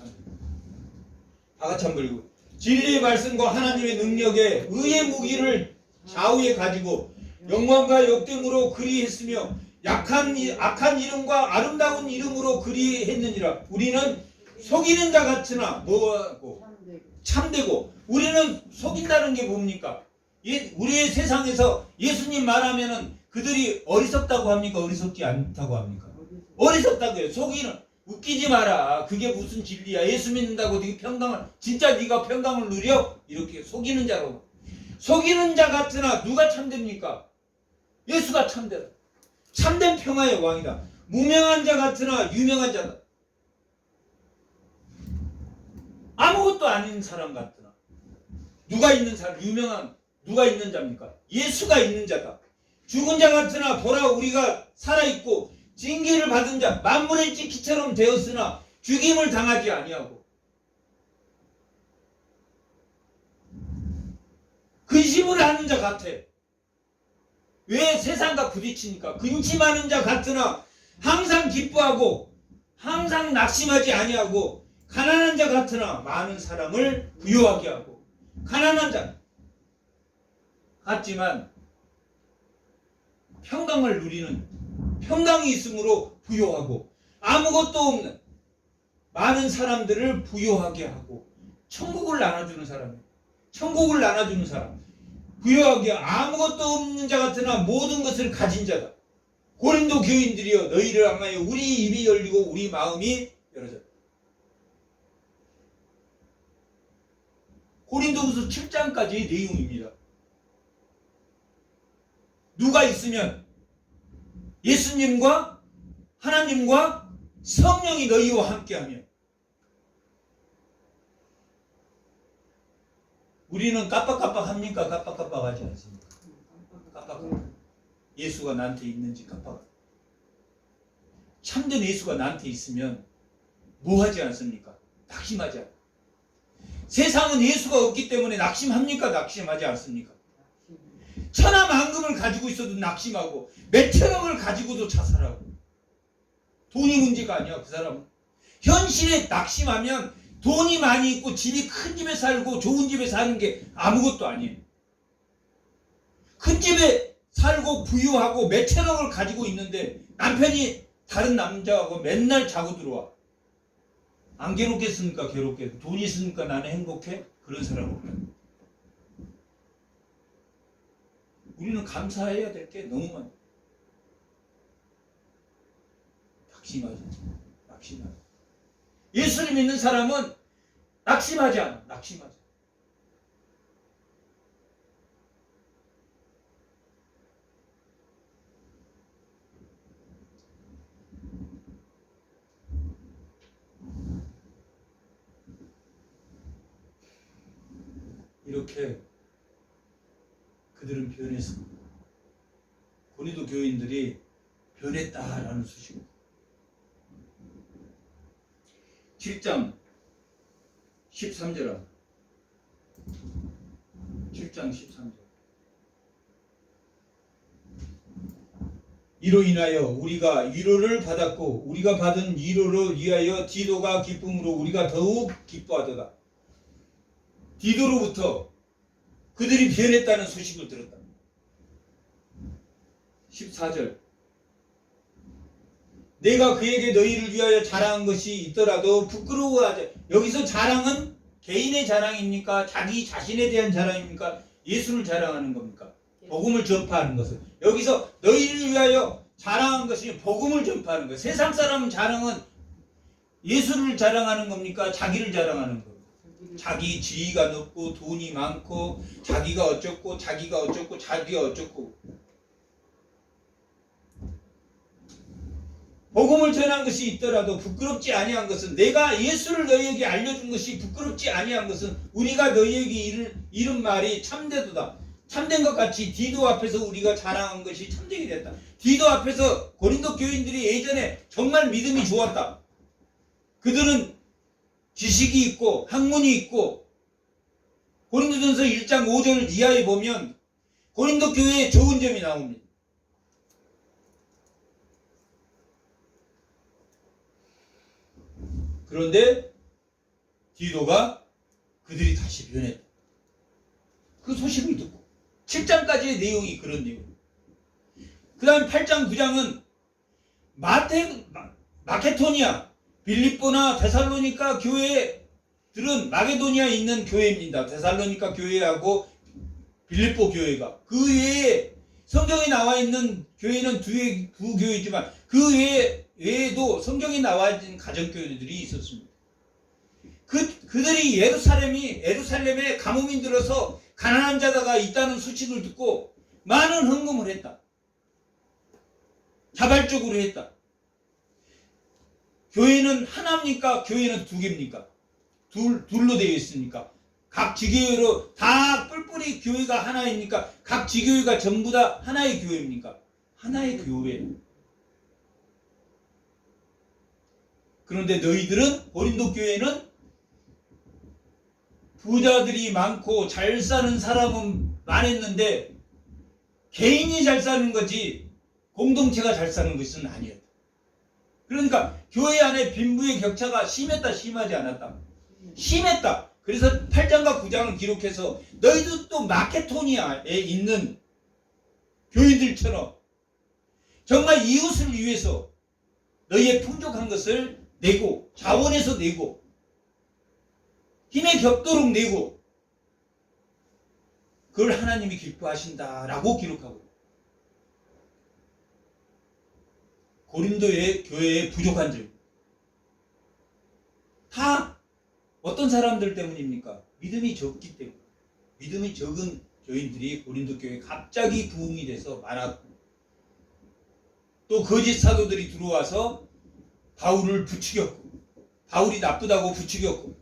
다 같이 한번 읽고. 진리의 말씀과 하나님의 능력에 의의 무기를 좌우에 가지고 영광과 역됨으로 그리했으며 악한 이름과 아름다운 이름으로 그리했느니라. 우리는 속이는 자 같으나 뭐하고 참되고. 우리는 속인다는 게 뭡니까? 우리의 세상에서 예수님 말하면은 그들이 어리석다고 합니까? 어리석지 않다고 합니까? 어리석다고요. 속이는. 웃기지 마라. 그게 무슨 진리야. 예수 믿는다고 네가 평강을, 진짜 네가 평강을 누려? 이렇게 속이는 자로. 속이는 자 같으나 누가 참됩니까? 예수가 참되다. 참된 평화의 왕이다. 무명한 자 같으나 유명한 자다. 아무것도 아닌 사람 같으나. 누가 있는 사람, 누가 있는 자입니까? 예수가 있는 자다. 죽은 자 같으나 보라 우리가 살아있고 징계를 받은 자, 만물의 찢기처럼 되었으나 죽임을 당하지 아니하고. 근심을 하는 자 같아. 왜 세상과 부딪히니까? 근심하는 자 같으나 항상 기뻐하고 항상 낙심하지 아니하고, 가난한 자 같으나 많은 사람을 부유하게 하고. 가난한 자 같지만 평강을 누리는, 평강이 있으므로 부유하고, 아무것도 없는 많은 사람들을 부유하게 하고, 천국을 나눠주는 사람, 부유하게. 아무것도 없는 자 같으나 모든 것을 가진 자다. 고린도 교인들이여, 너희를 향하여 우리 입이 열리고 우리 마음이 열어졌다. 고린도후서 7장까지의 내용입니다. 누가 있으면 예수님과 하나님과 성령이 너희와 함께하면. 우리는 깜빡깜빡합니까? 깜빡깜빡하지 않습니까? 깜빡깜빡. 예수가 나한테 있는지 깜빡. 참된 예수가 나한테 있으면 뭐 하지 않습니까? 낙심하지 않습니까? 세상은 예수가 없기 때문에 낙심합니까? 낙심하지 않습니까? 천하만금을 가지고 있어도 낙심하고, 몇천억을 가지고도 자살하고. 돈이 문제가 아니야. 그 사람은 현실에 낙심하면 돈이 많이 있고 집이 큰 집에 살고 좋은 집에 사는 게 아무것도 아니에요. 큰 집에 살고 부유하고 몇천억을 가지고 있는데 남편이 다른 남자하고 맨날 자고 들어와. 안 괴롭겠습니까? 괴롭게. 돈이 있으니까 나는 행복해? 그런 사람 없다. 우리는 감사해야 될 게 너무 많아. 낙심하지. 예수를 믿는 사람은 낙심하지 않아. 낙심하지. 이렇게 그들은 변했습니다. 고린도 교인들이 변했다라는 수식입니다. 7장 13절 7장 13절 이로 인하여 우리가 위로를 받았고 우리가 받은 위로를 위하여 디도가 기쁨으로 우리가 더욱 기뻐하도다. 디도로부터 그들이 변했다는 소식을 들었다. 14절 내가 그에게 너희를 위하여 자랑한 것이 있더라도 부끄러워하지. 여기서 자랑은 개인의 자랑입니까? 자기 자신에 대한 자랑입니까? 예수를 자랑하는 겁니까? 복음을 전파하는 것을. 여기서 너희를 위하여 자랑한 것이 복음을 전파하는 거예요. 세상 사람 자랑은 예수를 자랑하는 겁니까? 자기를 자랑하는 겁니까? 자기 지위가 높고 돈이 많고 자기가 어쩌고 자기가 어쩌고 자기가 어쩌고. 복음을 전한 것이 있더라도 부끄럽지 아니한 것은 내가 예수를 너희에게 알려준 것이 부끄럽지 아니한 것은 우리가 너희에게 이른 말이 참되도다. 참된 것 같이 디도 앞에서 우리가 자랑한 것이 참되게 됐다. 디도 앞에서 고린도 교인들이 예전에 정말 믿음이 좋았다. 그들은 지식이 있고 학문이 있고 고린도전서 1장 5절 이하에 보면 고린도 교회의 좋은 점이 나옵니다. 그런데 디도가 그들이 다시 변했다. 그 소식을 듣고 7장까지의 내용이 그런 내용입니다. 그 다음 8장 9장은 마케도니아, 빌립보나 데살로니가 교회들은 마게도니아에 있는 교회입니다. 데살로니가 교회하고 빌립보 교회가. 그 외에 성경에 나와 있는 교회는 두 교회지만 그 외에도 성경에 나와 있는 가정교회들이 있었습니다. 그들이 예루살렘에 가뭄이 들어서 가난한 자가 있다는 소식을 듣고 많은 헌금을 했다. 자발적으로 했다. 교회는 하나입니까? 교회는 두 개입니까? 둘로 되어 있습니까? 각 지교회로 다 뿔뿔이 교회가 하나입니까? 각 지교회가 전부 다 하나의 교회입니까? 하나의 교회. 그런데 너희들은 고린도 교회는 부자들이 많고 잘 사는 사람은 많았는데 개인이 잘 사는 거지 공동체가 잘 사는 것은 아니었다. 그러니까 교회 안에 빈부의 격차가 심했다 심하지 않았다. 심했다. 그래서 8장과 9장을 기록해서 너희도 또 마케도니아에 있는 교인들처럼 정말 이웃을 위해서 너희의 풍족한 것을 내고 자원해서 내고 힘에 겹도록 내고 그걸 하나님이 기뻐하신다라고 기록하고 고린도의 교회의 부족한 점 다 어떤 사람들 때문입니까? 믿음이 적기 때문에. 믿음이 적은 교인들이 고린도 교회에 갑자기 부흥이 돼서 많았고 또 거짓 사도들이 들어와서 바울을 부추겼고 바울이 나쁘다고 부추겼고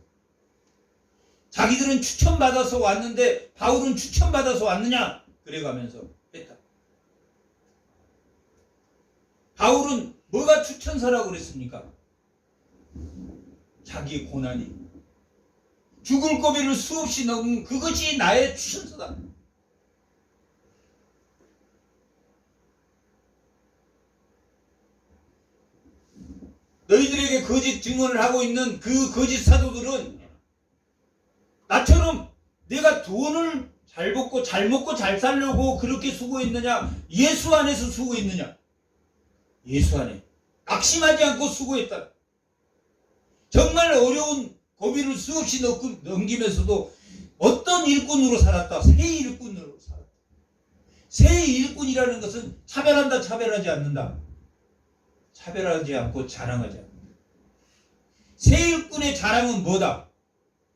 자기들은 추천받아서 왔는데 바울은 추천받아서 왔느냐? 그래가면서 했다. 바울은 뭐가 추천서라고 그랬습니까? 자기의 고난이 죽을 고비를 수없이 넘은 그것이 나의 추천서다. 너희들에게 거짓 증언을 하고 있는 그 거짓 사도들은 나처럼 내가 돈을 잘 벌고 잘 먹고 잘 살려고 그렇게 수고했느냐? 예수 안에서 수고했느냐? 예수 안에 낙심하지 않고 수고했다. 정말 어려운 고비를 수없이 넘기면서도 어떤 일꾼으로 살았다? 새 일꾼으로 살았다. 새 일꾼이라는 것은 차별한다, 차별하지 않는다. 차별하지 않고 자랑하지 않는다. 새 일꾼의 자랑은 뭐다?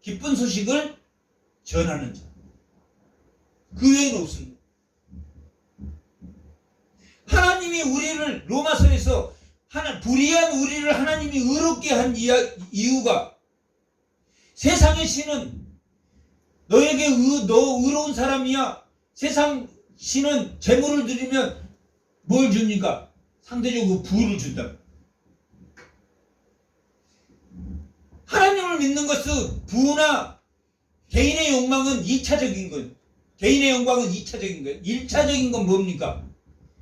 기쁜 소식을 전하는 자. 그 외에는 없습니다. 하나님이 우리를 로마서에서 불의한 우리를 하나님이 의롭게 한 이유가 세상의 신은 너에게 너 의로운 사람이야. 세상 신은 재물을 드리면 뭘 줍니까? 상대적으로 부를 준다. 하나님을 믿는 것은 부나 개인의 욕망은 2차적인 거예요. 개인의 영광은 2차적인 거예요. 1차적인 건 뭡니까?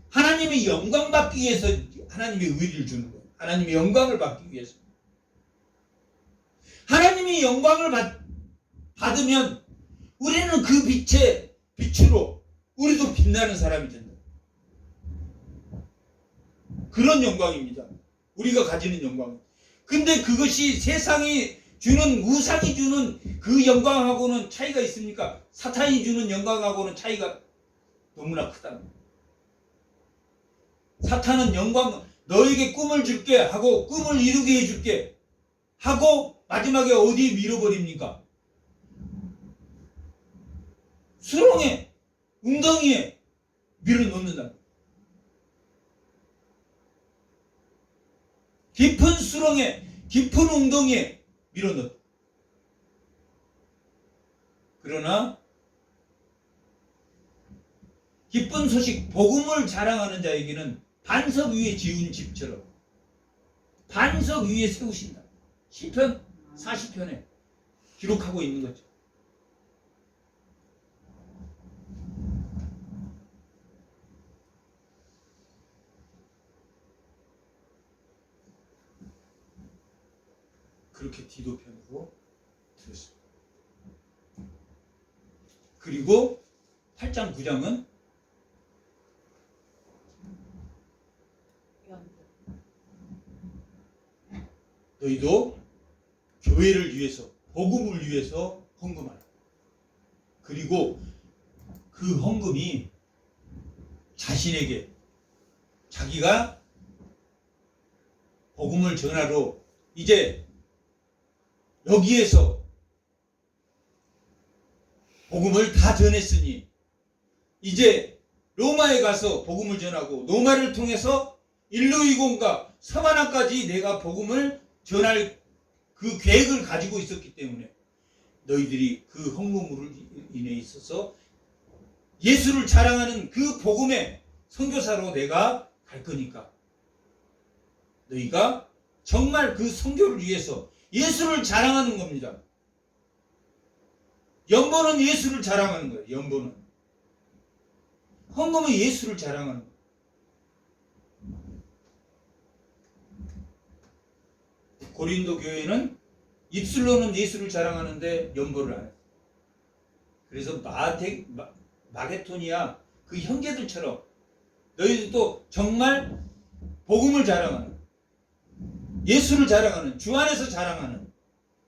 하나님의 영광 받기 위해서 하나님의 의를 주는 거예요. 하나님의 영광을 받기 위해서. 하나님의 영광을 받으면 우리는 그 빛의 빛으로 우리도 빛나는 사람이 된다. 그런 영광입니다. 우리가 가지는 영광. 근데 그것이 세상이 주는, 우상이 주는 그 영광하고는 차이가 있습니까? 사탄이 주는 영광하고는 차이가 너무나 크다. 사탄은 영광, 너에게 꿈을 줄게 하고 꿈을 이루게 해줄게 하고 마지막에 어디에 밀어버립니까? 수렁에, 웅덩이에 밀어넣는다. 깊은 수렁에, 깊은 웅덩이에 밀어넣다. 그러나 기쁜 소식, 복음을 자랑하는 자에게는 반석 위에 지은 집처럼 반석 위에 세우신다. 시편 40편에 기록하고 있는 거죠. 그렇게 디도편으로 들었습니다. 그리고 8장 9장은 너희도 교회를 위해서, 복음을 위해서 헌금하라. 그리고 그 헌금이 자신에게, 자기가 복음을 전하러 이제 여기에서 복음을 다 전했으니 이제 로마에 가서 복음을 전하고 로마를 통해서 일루이곤과 서바나까지 내가 복음을 전할 그 계획을 가지고 있었기 때문에 너희들이 그 헌금으로 인해 있어서 예수를 자랑하는 그 복음의 선교사로 내가 갈 거니까 너희가 정말 그 선교를 위해서 예수를 자랑하는 겁니다. 연보는 예수를 자랑하는 거예요. 연보는. 헌금은 예수를 자랑하는 거예요. 고린도 교회는 입술로는 예수를 자랑하는데 연보를 안 해요. 그래서 마게토니아 그 형제들처럼 너희들도 정말 복음을 자랑하는, 예수를 자랑하는, 주 안에서 자랑하는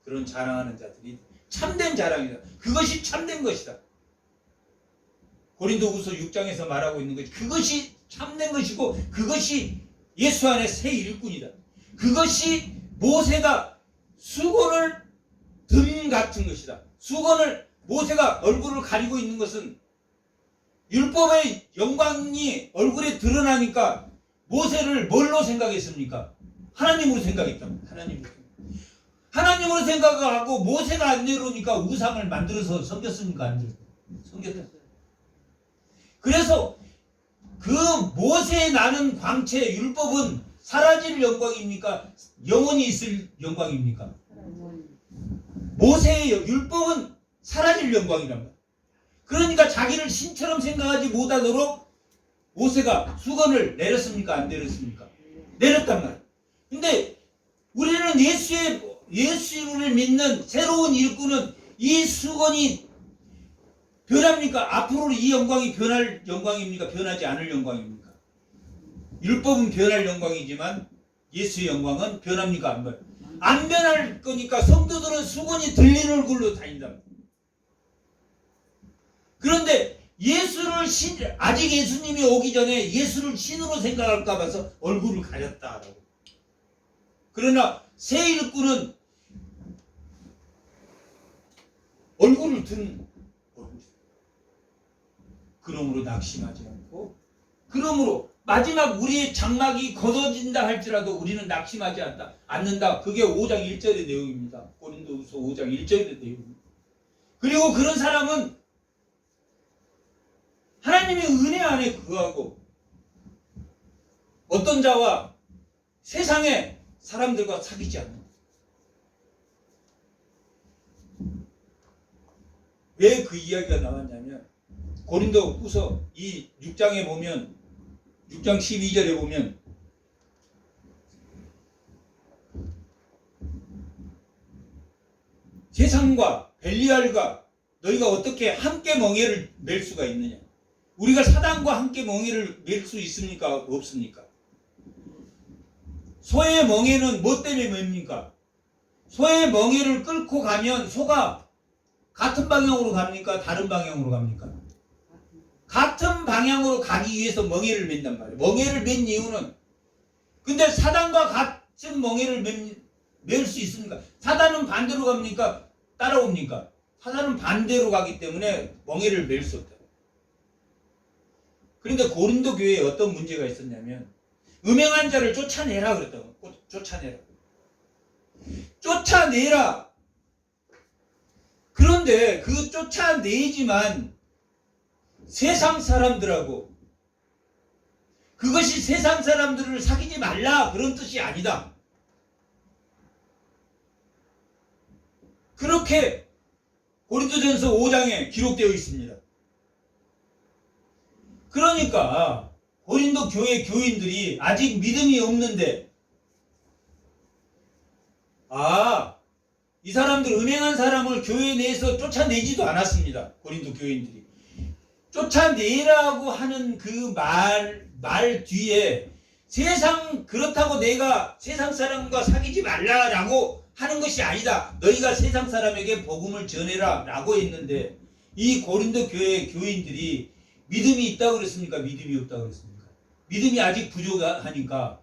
그런 자랑하는 자들이 참된 자랑이다. 그것이 참된 것이다. 고린도후서 6장에서 말하고 있는 것이 그것이 참된 것이고 그것이 예수 안에 새 일꾼이다. 그것이 모세가 수건을 든 같은 것이다. 수건을 모세가 얼굴을 가리고 있는 것은 율법의 영광이 얼굴에 드러나니까 모세를 뭘로 생각했습니까? 하나님으로 생각했다. 하나님으로 생각하고 모세가 안 내려오니까 우상을 만들어서 섬겼습니까? 안 돼요. 섬겼다. 그래서 그 모세에 나는 광채 율법은 사라질 영광입니까? 영원히 있을 영광입니까? 모세의 율법은 사라질 영광이란 말이야. 그러니까 자기를 신처럼 생각하지 못하도록 모세가 수건을 내렸습니까? 안 내렸습니까? 내렸단 말이야. 근데 우리는 예수를 믿는 새로운 일꾼은 이 수건이 변합니까? 앞으로 이 영광이 변할 영광입니까? 변하지 않을 영광입니까? 율법은 변할 영광이지만 예수의 영광은 변합니까? 안 변해요. 안 변할 거니까 성도들은 수건이 들린 얼굴로 다닌다. 그런데 아직 예수님이 오기 전에 예수를 신으로 생각할까 봐서 얼굴을 가렸다라고. 그러나 새 일꾼은 얼굴을 든 얼굴. 그러므로 낙심하지 않고, 그러므로 마지막 우리의 장막이 걷어진다 할지라도 우리는 낙심하지 않는다. 그게 5장 1절의 내용입니다. 고린도후서 5장 1절의 내용입니다. 그리고 그런 사람은 하나님의 은혜 안에 거하고 어떤 자와 세상의 사람들과 사귀지 않는다. 왜 그 이야기가 나왔냐면 고린도후서 이 6장에 보면 6장 12절에 보면 세상과 벨리알과 너희가 어떻게 함께 멍에를 맬 수가 있느냐? 우리가 사단과 함께 멍에를 맬 수 있습니까? 없습니까? 소의 멍에는 뭐 때문에 맵니까? 소의 멍에를 끌고 가면 소가 같은 방향으로 갑니까? 다른 방향으로 갑니까? 같은 방향으로 가기 위해서 멍에를 맨단 말이에요. 멍에를 맨 이유는 근데 사단과 같은 멍에를 맬 수 있습니까? 사단은 반대로 갑니까? 따라옵니까? 사단은 반대로 가기 때문에 멍에를 맬 수 없다. 그런데 고린도 교회에 어떤 문제가 있었냐면 음행한 자를 쫓아내라 그랬다고. 쫓아내라. 쫓아내라. 그런데 그 쫓아내지만 세상 사람들하고 그것이 세상 사람들을 사귀지 말라 그런 뜻이 아니다. 그렇게 고린도전서 5장에 기록되어 있습니다. 그러니까 고린도 교회 교인들이 아직 믿음이 없는데 이 사람들 음행한 사람을 교회 내에서 쫓아내지도 않았습니다. 고린도 교인들이. 쫓아내라고 하는 그 말 뒤에 세상 그렇다고 내가 세상 사람과 사귀지 말라라고 하는 것이 아니다. 너희가 세상 사람에게 복음을 전해라 라고 했는데 이 고린도 교회 교인들이 믿음이 있다고 그랬습니까? 믿음이 없다고 그랬습니까? 믿음이 아직 부족하니까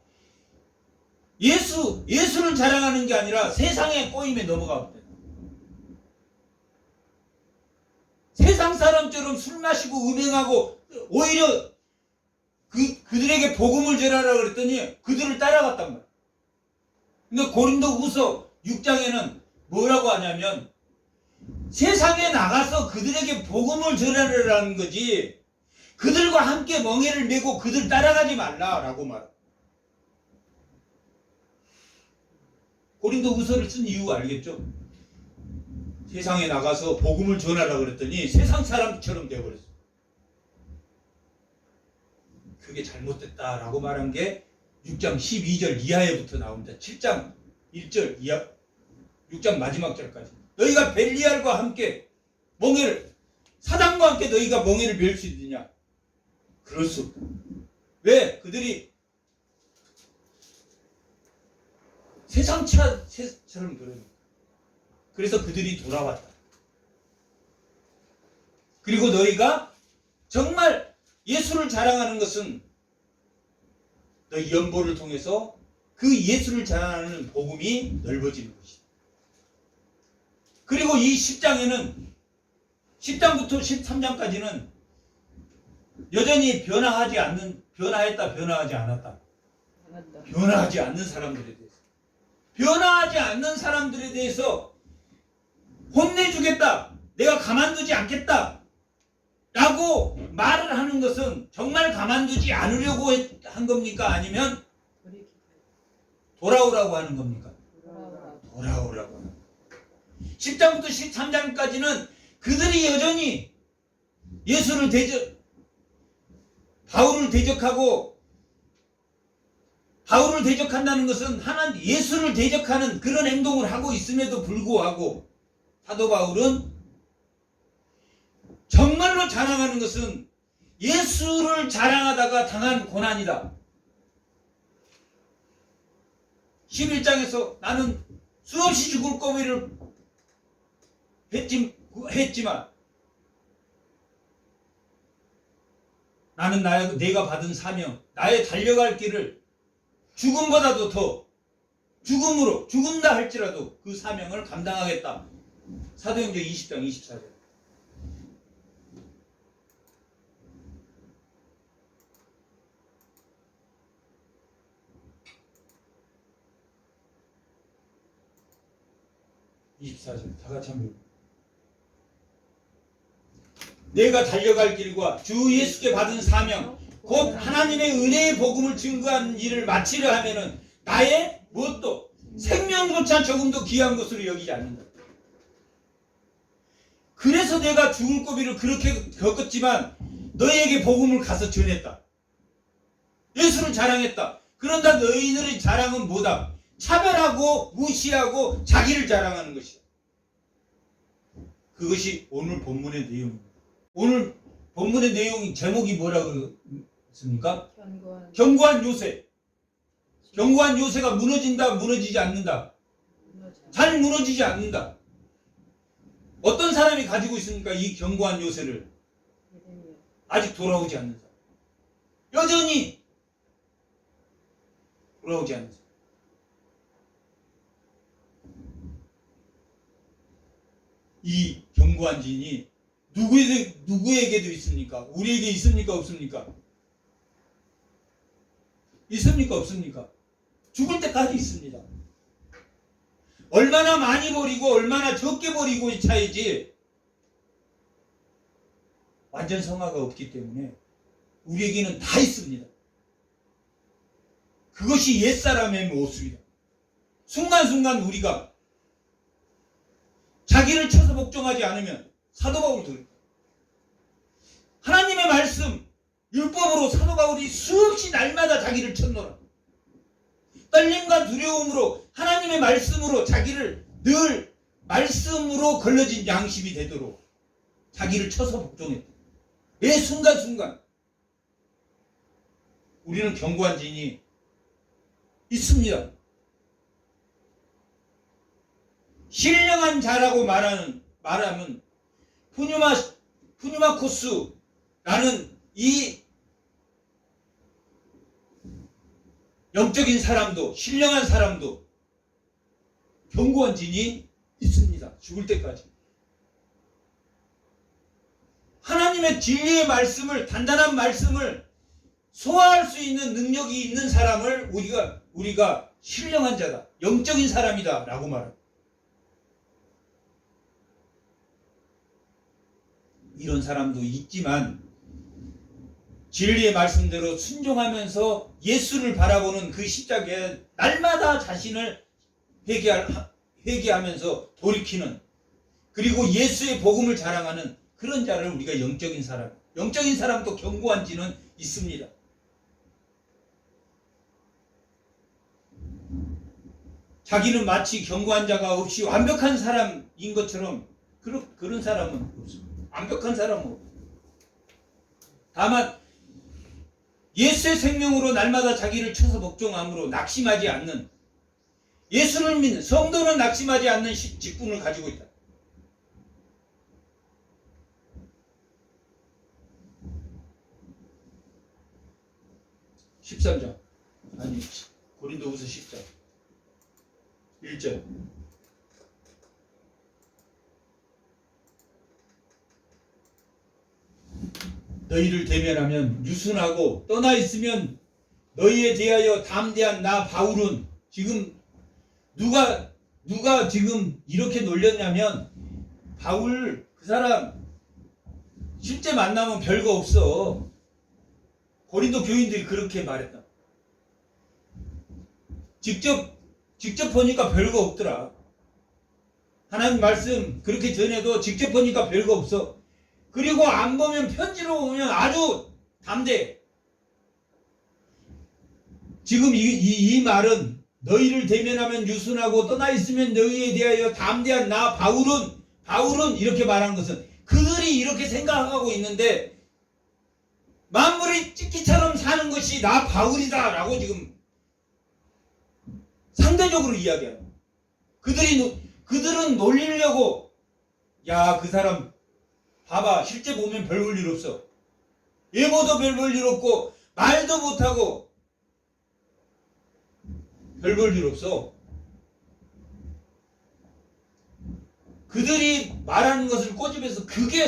예수를 자랑하는 게 아니라 세상의 꼬임에 넘어가거든. 세상 사람처럼 술 마시고 음행하고 오히려 그들에게 복음을 전하라 그랬더니 그들을 따라갔단 말이야. 근데 고린도후서 6장에는 뭐라고 하냐면 세상에 나가서 그들에게 복음을 전하라는 거지 그들과 함께 멍에를 메고 그들 따라가지 말라라고 말해. 고린도후서를 쓴 이유 알겠죠? 세상에 나가서 복음을 전하라 그랬더니 세상 사람처럼 되어버렸어. 그게 잘못됐다라고 말한 게 6장 12절 이하에부터 나옵니다. 7장 1절 이하 6장 마지막 절까지. 너희가 벨리알과 함께 멍에를 사단과 함께 너희가 멍에를 맬 수 있느냐? 그럴 수 없다. 왜? 그들이 세상처럼 그러니까. 그래서 그들이 돌아왔다. 그리고 너희가 정말 예수를 자랑하는 것은 너희 연보를 통해서 그 예수를 자랑하는 복음이 넓어지는 것이다. 그리고 이 10장에는 10장부터 13장까지는 여전히 변화하지 않았다. 변화하지 않는 사람들에 대해서. 변화하지 않는 사람들에 대해서 혼내주겠다. 내가 가만두지 않겠다. 라고 말을 하는 것은 정말 가만두지 않으려고 한 겁니까? 아니면 돌아오라고 하는 겁니까? 돌아오라고 하는 겁니다. 10장부터 13장까지는 그들이 여전히 바울을 대적한다는 것은 하나님 예수를 대적하는 그런 행동을 하고 있음에도 불구하고 사도 바울은 정말로 자랑하는 것은 예수를 자랑하다가 당한 고난이다. 11장에서 나는 수없이 죽을 거미를 했지만 나는 내가 받은 사명, 나의 달려갈 길을 죽음보다도 더 죽음으로 죽는다 할지라도 그 사명을 감당하겠다. 사도행전 20장 24절. 다 같이 한번 내가 달려갈 길과 주 예수께 받은 사명 곧 하나님의 은혜의 복음을 증거하는 일을 마치려 하면은 나의 무엇도 생명조차 조금도 귀한 것으로 여기지 않는다. 그래서 내가 죽을 고비를 그렇게 겪었지만 너희에게 복음을 가서 전했다. 예수를 자랑했다. 그런다 너희들의 자랑은 뭐다? 차별하고 무시하고 자기를 자랑하는 것이다. 그것이 오늘 본문의 내용입니다. 오늘 본문의 내용 제목이 뭐라고 했습니까? 견고한 요새. 견고한 요새가 무너진다, 무너지지 않는다. 잘 무너지지 않는다. 어떤 사람이 가지고 있습니까? 이 견고한 요새를. 아직 돌아오지 않는 사람. 여전히 돌아오지 않는 사람. 이 견고한 진이 누구에게도 있습니까? 우리에게 있습니까? 없습니까? 있습니까? 없습니까? 죽을 때까지 있습니다. 얼마나 많이 버리고 얼마나 적게 버리고의 차이지 완전 성화가 없기 때문에 우리에게는 다 있습니다. 그것이 옛사람의 모습이다. 순간순간 우리가 자기를 쳐서 복종하지 않으면 사도 바울 들 하나님의 말씀 율법으로 사도 바울이 수없이 날마다 자기를 쳤노라. 떨림과 두려움으로 하나님의 말씀으로 자기를 늘 말씀으로 걸러진 양심이 되도록 자기를 쳐서 복종했다. 매 순간순간 우리는 견고한 진이 있습니다. 신령한 자라고 말하면 푸뉴마코스라는 이 영적인 사람도 신령한 사람도 견고한 진이 있습니다. 죽을 때까지. 하나님의 진리의 말씀을 단단한 말씀을 소화할 수 있는 능력이 있는 사람을 우리가 신령한 자다. 영적인 사람이다 라고 말합니다. 이런 사람도 있지만 진리의 말씀대로 순종하면서 예수를 바라보는 그 십자가에 날마다 자신을 회개하면서 돌이키는 그리고 예수의 복음을 자랑하는 그런 자를 우리가 영적인 사람도 견고한 지는 있습니다. 자기는 마치 견고한 자가 없이 완벽한 사람인 것처럼 그런 사람은 없습니다. 완벽한 사람은 없습니다. 다만 예수의 생명으로 날마다 자기를 쳐서 복종함으로 낙심하지 않는 예수를 믿는 성도는 낙심하지 않는 직분을 가지고 있다. 고린도후서 10장 1절 너희를 대면하면 유순하고 떠나 있으면 너희에 대하여 담대한 나 바울은 지금 누가 지금 이렇게 놀렸냐면 바울 그 사람 실제 만나면 별거 없어. 고린도 교인들이 그렇게 말했다. 직접 보니까 별거 없더라. 하나님 말씀 그렇게 전해도 직접 보니까 별거 없어. 그리고 안 보면 편지로 오면 아주 담대해. 지금 이 말은 너희를 대면하면 유순하고 떠나 있으면 너희에 대하여 담대한 나 바울은 이렇게 말하는 것은 그들이 이렇게 생각하고 있는데 만물이 찢기처럼 사는 것이 나 바울이다 라고 지금 상대적으로 이야기해요. 그들은 놀리려고 야 그 사람 봐봐 실제 보면 별 볼 일 없어. 예보도 별 볼 일 없고 말도 못하고 별 볼 일 없어. 그들이 말하는 것을 꼬집어서 그게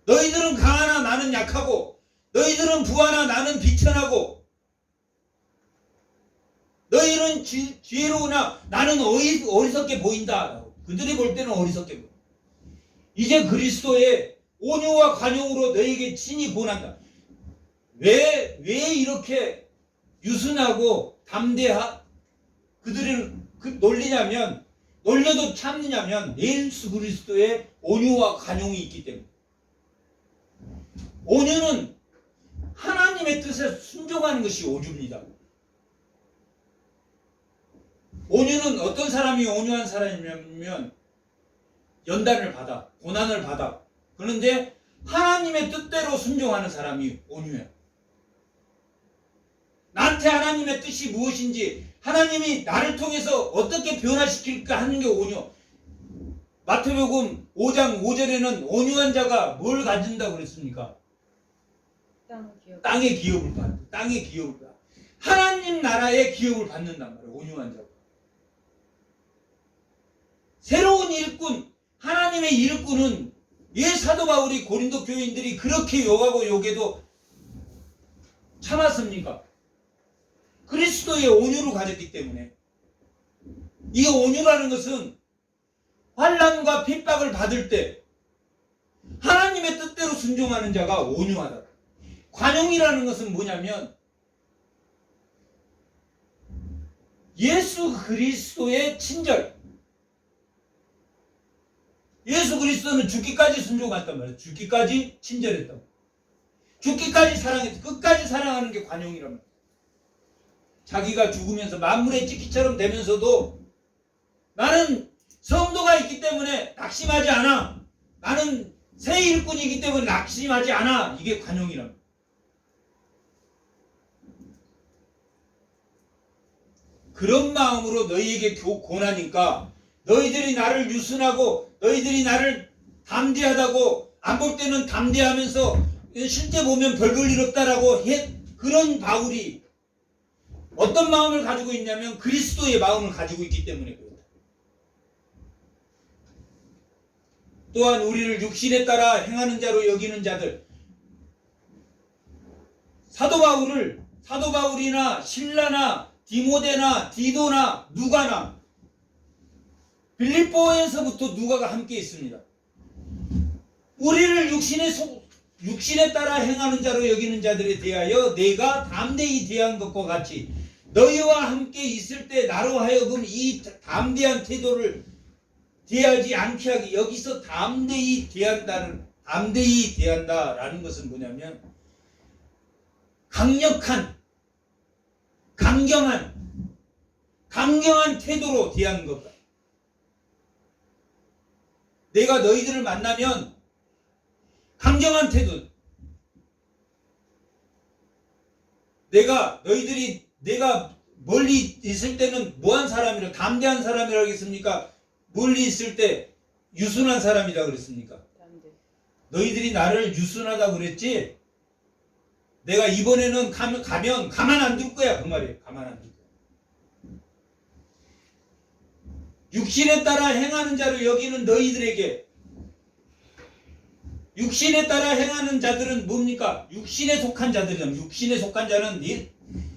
너희들은 강하나 나는 약하고 너희들은 부하나 나는 비천하고 너희는 지혜로우나 나는 어리석게 보인다. 그들이 볼 때는 어리석게 보여. 이제 그리스도의 온유와 관용으로 너에게 친히 권한다. 왜 이렇게 유순하고 그들을 놀리냐면, 놀려도 참느냐면 예수 그리스도의 온유와 관용이 있기 때문에. 온유는 하나님의 뜻에 순종하는 것이 온유입니다. 온유는 어떤 사람이 온유한 사람이냐면 연단을 받아, 고난을 받아. 그런데 하나님의 뜻대로 순종하는 사람이 온유해. 나한테 하나님의 뜻이 무엇인지, 하나님이 나를 통해서 어떻게 변화시킬까 하는 게 온유. 마태복음 5장 5절에는 온유한 자가 뭘 가진다고 그랬습니까? 땅의 기업을 받는다. 땅의 기업을 받는다. 하나님 나라의 기업을 받는단 말이에요. 온유한 자가. 새로운 일꾼, 하나님의 일꾼은 왜 사도 바울이 고린도 교인들이 그렇게 욕하고 욕해도 참았습니까? 그리스도의 온유를 가졌기 때문에. 이 온유라는 것은 환난과 핍박을 받을 때 하나님의 뜻대로 순종하는 자가 온유하다. 관용이라는 것은 뭐냐면 예수 그리스도의 친절. 예수 그리스도는 죽기까지 순종했단 말이에요. 죽기까지 친절했다고. 죽기까지 사랑했다. 끝까지 사랑하는 게 관용이란 말이에요. 자기가 죽으면서 만물의 찢기처럼 되면서도 나는 성도가 있기 때문에 낙심하지 않아. 나는 새 일꾼이기 때문에 낙심하지 않아. 이게 관용이란 말이에요. 그런 마음으로 너희에게 권하니까 너희들이 나를 유순하고 너희들이 나를 담대하다고 안 볼 때는 담대하면서 실제 보면 별볼 일 없다라고 그런 바울이 어떤 마음을 가지고 있냐면 그리스도의 마음을 가지고 있기 때문에 그렇다. 또한 우리를 육신에 따라 행하는 자로 여기는 자들, 사도 바울이나 실라나 디모데나 디도나 누가나 빌립보에서부터 누가가 함께 있습니다. 우리를 육신에 따라 행하는 자로 여기는 자들에 대하여 내가 담대히 대한 것과 같이 너희와 함께 있을 때 나로 하여금 이 담대한 태도를 대하지 않게 하기. 여기서 담대히 대한다라는 것은 뭐냐면 강경한 태도로 대하는 것다. 내가 너희들을 만나면 강경한 태도. 내가 멀리 있을 때는 뭐한 사람이라, 담대한 사람이라고 했습니까? 멀리 있을 때 유순한 사람이라고 그랬습니까? 너희들이 나를 유순하다고 그랬지? 내가 이번에는 가면 가만 안 둘 거야. 그 말이에요. 가만 안 둘 거야. 육신에 따라 행하는 자로 여기는 너희들에게, 육신에 따라 행하는 자들은 뭡니까? 육신에 속한 자들이잖아. 육신에 속한 자는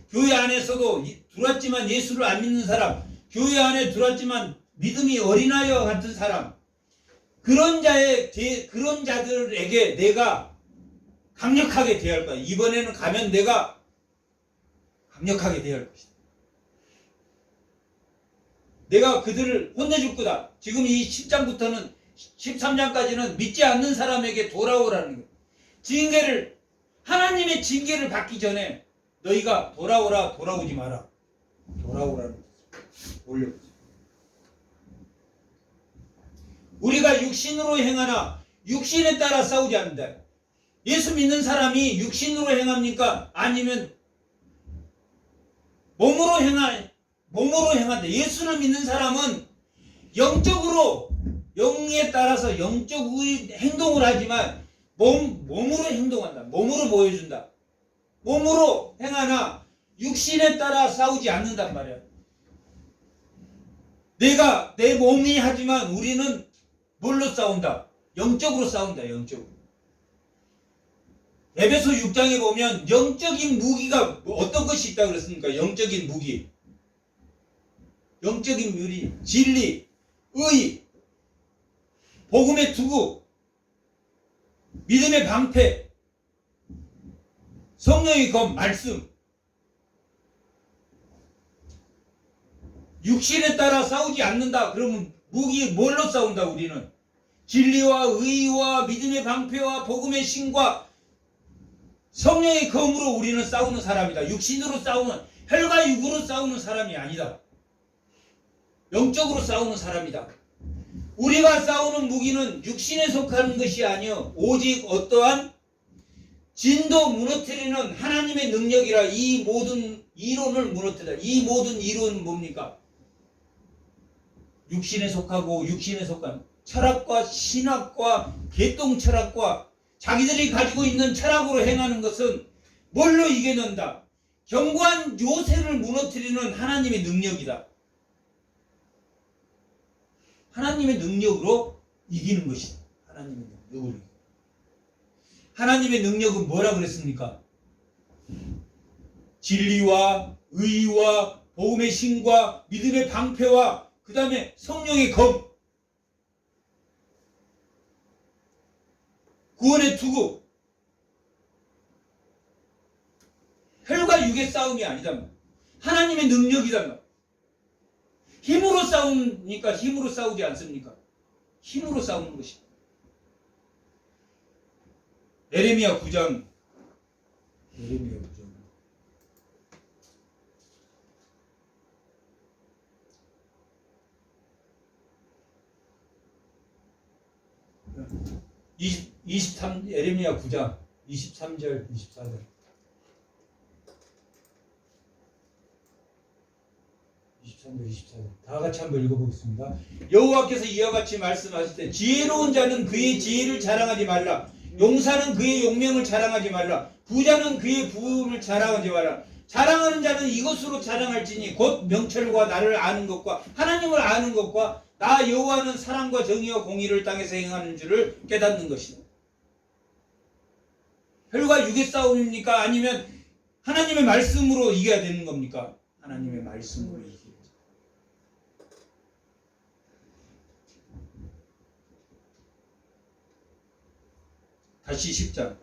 교회 안에서도 들어왔지만 예수를 안 믿는 사람, 교회 안에 들어왔지만 믿음이 어린아이와 같은 사람, 그런 자들에게 내가 강력하게 대할 거야. 이번에는 가면 내가 강력하게 대할 것이다. 내가 그들을 혼내줄 거다. 지금 이 10장부터는 13장까지는 믿지 않는 사람에게 돌아오라는 거예요. 하나님의 징계를 받기 전에 너희가 돌아오지 마라. 돌아오라는 거예요. 우리가 육신으로 행하나 육신에 따라 싸우지 않는다. 예수 믿는 사람이 육신으로 행합니까? 아니면 몸으로 행한다. 예수를 믿는 사람은 영에 따라서 영적 행동을 하지만 몸으로 행동한다. 몸으로 보여준다. 몸으로 행하나 육신에 따라 싸우지 않는단 말이야. 내 몸이 하지만 우리는 뭘로 싸운다? 영적으로 싸운다. 영적으로. 에베소 6장에 보면 영적인 무기가 어떤 것이 있다고 그랬습니까? 영적인 무기. 진리, 의, 복음의 투구, 믿음의 방패, 성령의 검, 말씀. 육신에 따라 싸우지 않는다. 그러면 무기 뭘로 싸운다 우리는? 진리와 의와 믿음의 방패와 복음의 신과 성령의 검으로 우리는 싸우는 사람이다. 육신으로 싸우는, 혈과 육으로 싸우는 사람이 아니다. 영적으로 싸우는 사람이다. 우리가 싸우는 무기는 육신에 속하는 것이 아니요 오직 어떠한 진도 무너뜨리는 하나님의 능력이라. 이 모든 이론을 무너뜨린다. 이 모든 이론은 뭡니까? 육신에 속하고 육신에 속한 철학과 신학과 개똥 철학과 자기들이 가지고 있는 철학으로 행하는 것은 뭘로 이겨낸다? 견고한 요새를 무너뜨리는 하나님의 능력이다. 하나님의 능력으로 이기는 것이다. 하나님의 능력으로. 하나님의 능력은 뭐라 그랬습니까? 진리와 의와 복음의 신과 믿음의 방패와 그 다음에 성령의 검, 구원의 투구. 혈과 육의 싸움이 아니다. 하나님의 능력이다. 힘으로 싸우니까 힘으로 싸우지 않습니까? 힘으로 싸우는 것입니다. 예레미야 9장. 예레미야 9장. 23 예레미야 9장 23절 24절. 23절 24절. 다 같이 한번 읽어보겠습니다. 여호와께서 이와 같이 말씀하실 때 지혜로운 자는 그의 지혜를 자랑하지 말라. 용사는 그의 용명을 자랑하지 말라. 부자는 그의 부를 자랑하지 말라. 자랑하는 자는 이것으로 자랑할지니 곧 명철과 나를 아는 것과 하나님을 아는 것과 나 여호와는 사랑과 정의와 공의를 땅에서 행하는 줄을 깨닫는 것이다. 혈과 육의 싸움입니까? 아니면 하나님의 말씀으로 이겨야 되는 겁니까? 하나님의 말씀으로 이겨야 돼. 다시 10장.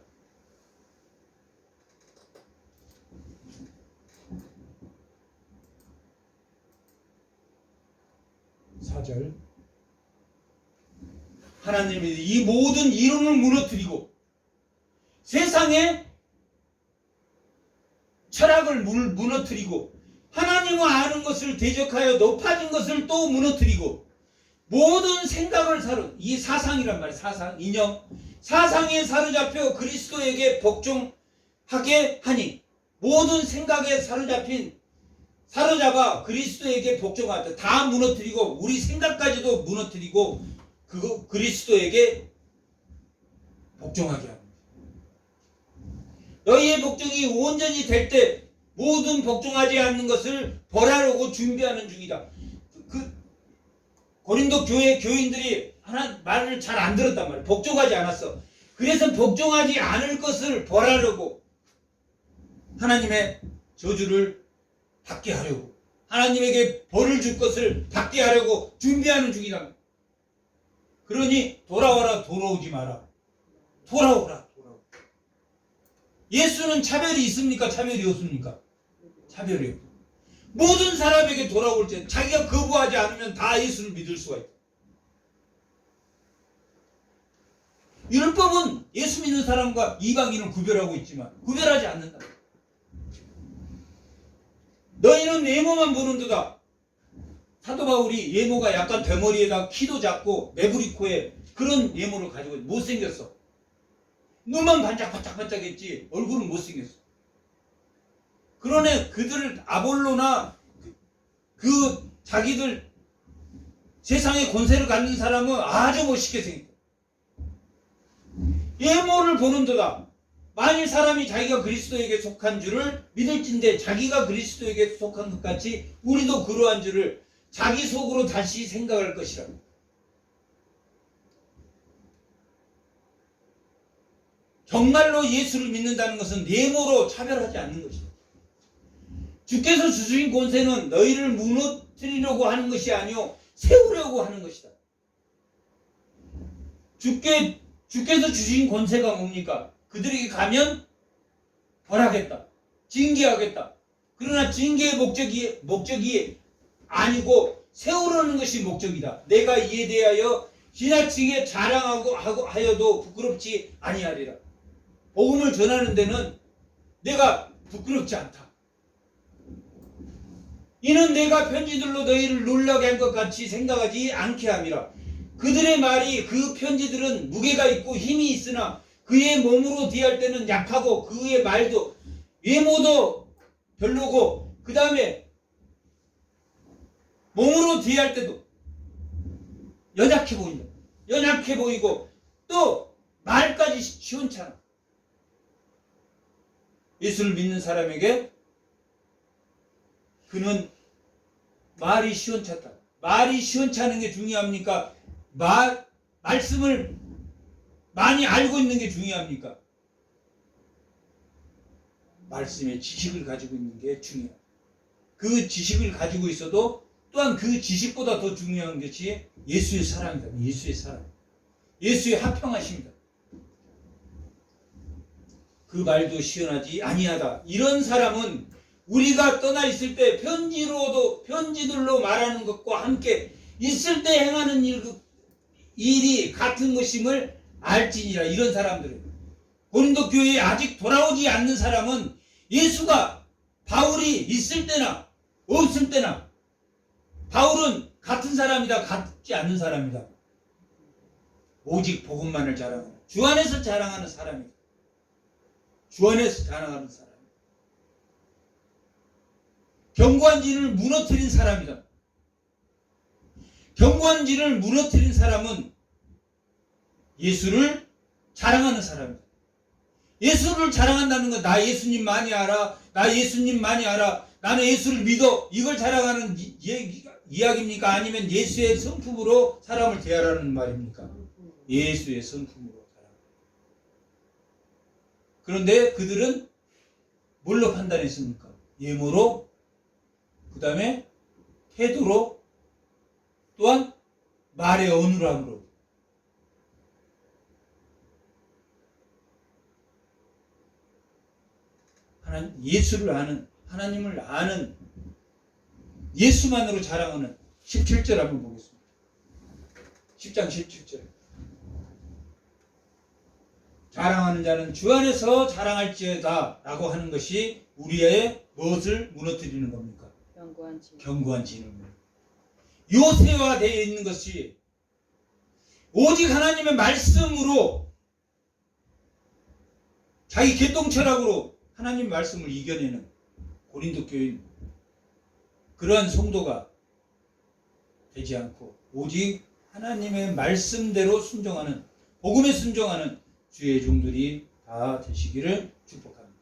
하나님이 이 모든 이론을 무너뜨리고 세상의 철학을 무너뜨리고 하나님을 아는 것을 대적하여 높아진 것을 또 무너뜨리고 모든 생각을 이 사상이란 말이에요. 사상, 이념. 사상에 사로잡혀 그리스도에게 복종하게 하니 모든 생각에 사로잡아 그리스도에게 복종하다. 다 무너뜨리고 우리 생각까지도 무너뜨리고 그리스도에게 복종하게 합니다. 너희의 복종이 온전히 될 때 모든 복종하지 않는 것을 벌하려고 준비하는 중이다. 고린도 교회 교인들이 말을 잘 안 들었단 말이에요. 복종하지 않았어. 그래서 복종하지 않을 것을 벌하려고 하나님의 저주를 받게 하려고 하나님에게 벌을 줄 것을 받게 하려고 준비하는 중이다. 그러니 돌아와라, 돌아오지 마라. 돌아오라. 예수는 차별이 있습니까? 차별이 없습니까? 차별이요. 모든 사람에게 돌아올 때 자기가 거부하지 않으면 다 예수를 믿을 수가 있다. 율법은 예수 믿는 사람과 이방인을 구별하고 있지만 구별하지 않는다. 너희는 외모만 보는도다. 사도 바울이 외모가 약간 대머리에다 키도 작고 매부리 코에 그런 외모를 가지고 못생겼어. 눈만 반짝반짝했지 얼굴은 못생겼어. 그러네 그들을 아볼로나 자기들 세상의 권세를 갖는 사람은 아주 멋있게 생겼다. 외모를 보는도다. 만일 사람이 자기가 그리스도에게 속한 줄을 믿을진데 자기가 그리스도에게 속한 것 같이 우리도 그러한 줄을 자기 속으로 다시 생각할 것이라. 정말로 예수를 믿는다는 것은 외모로 차별하지 않는 것이다. 주께서 주신 권세는 너희를 무너뜨리려고 하는 것이 아니요 세우려고 하는 것이다. 주께서 주신 권세가 뭡니까? 그들에게 가면 벌하겠다. 징계하겠다. 그러나 징계의 목적이 아니고 세우려는 것이 목적이다. 내가 이에 대하여 지나치게 자랑하고 하여도 부끄럽지 아니하리라. 복음을 전하는 데는 내가 부끄럽지 않다. 이는 내가 편지들로 너희를 놀라게 한 것 같이 생각하지 않게 함이라. 그들의 말이 그 편지들은 무게가 있고 힘이 있으나 그의 몸으로 대할 때는 약하고 그의 말도 외모도 별로고 그 다음에 몸으로 대할 때도 연약해 보인다. 연약해 보이고 또 말까지 시원찮아. 예수를 믿는 사람에게 그는 말이 시원찮다. 말이 시원찮은 게 중요합니까? 말씀을 많이 알고 있는 게 중요합니까? 말씀의 지식을 가지고 있는 게 중요해요. 그 지식을 가지고 있어도 또한 그 지식보다 더 중요한 것이 예수의 사랑이다. 예수의 사랑. 예수의 합평하십니다. 그 말도 시원하지 아니하다. 이런 사람은 우리가 떠나 있을 때 편지들로 말하는 것과 함께 있을 때 행하는 일이 같은 것임을 알지니라. 이런 사람들은 고린도 교회에 아직 돌아오지 않는 사람은 예수가 바울이 있을 때나 없을 때나 바울은 같은 사람이다. 같지 않는 사람이다. 오직 복음만을 자랑하는 주 안에서 자랑하는 사람이다. 주 안에서 자랑하는 사람. 견고한 진을 무너뜨린 사람이다. 견고한 진을 무너뜨린 사람은 예수를 자랑하는 사람이다. 예수를 자랑한다는 건 나 예수님 많이 알아. 나 예수님 많이 알아. 나는 예수를 믿어. 이걸 자랑하는 이야기입니까? 아니면 예수의 성품으로 사람을 대하라는 말입니까? 예수의 성품으로 자랑. 그런데 그들은 뭘로 판단했습니까? 예모로, 그 다음에 태도로, 또한 말의 어눌함으로. 예수를 아는, 하나님을 아는, 예수만으로 자랑하는 17절 한번 보겠습니다. 10장 17절. 자랑하는 자는 주 안에서 자랑할지어다 라고 하는 것이 우리의 무엇을 무너뜨리는 겁니까? 견고한 진을. 요새화되어 있는 것이 오직 하나님의 말씀으로 자기 개똥철학으로 하나님 말씀을 이겨내는 고린도 교인, 그러한 성도가 되지 않고 오직 하나님의 말씀대로 순종하는, 복음에 순종하는 주의 종들이 다 되시기를 축복합니다.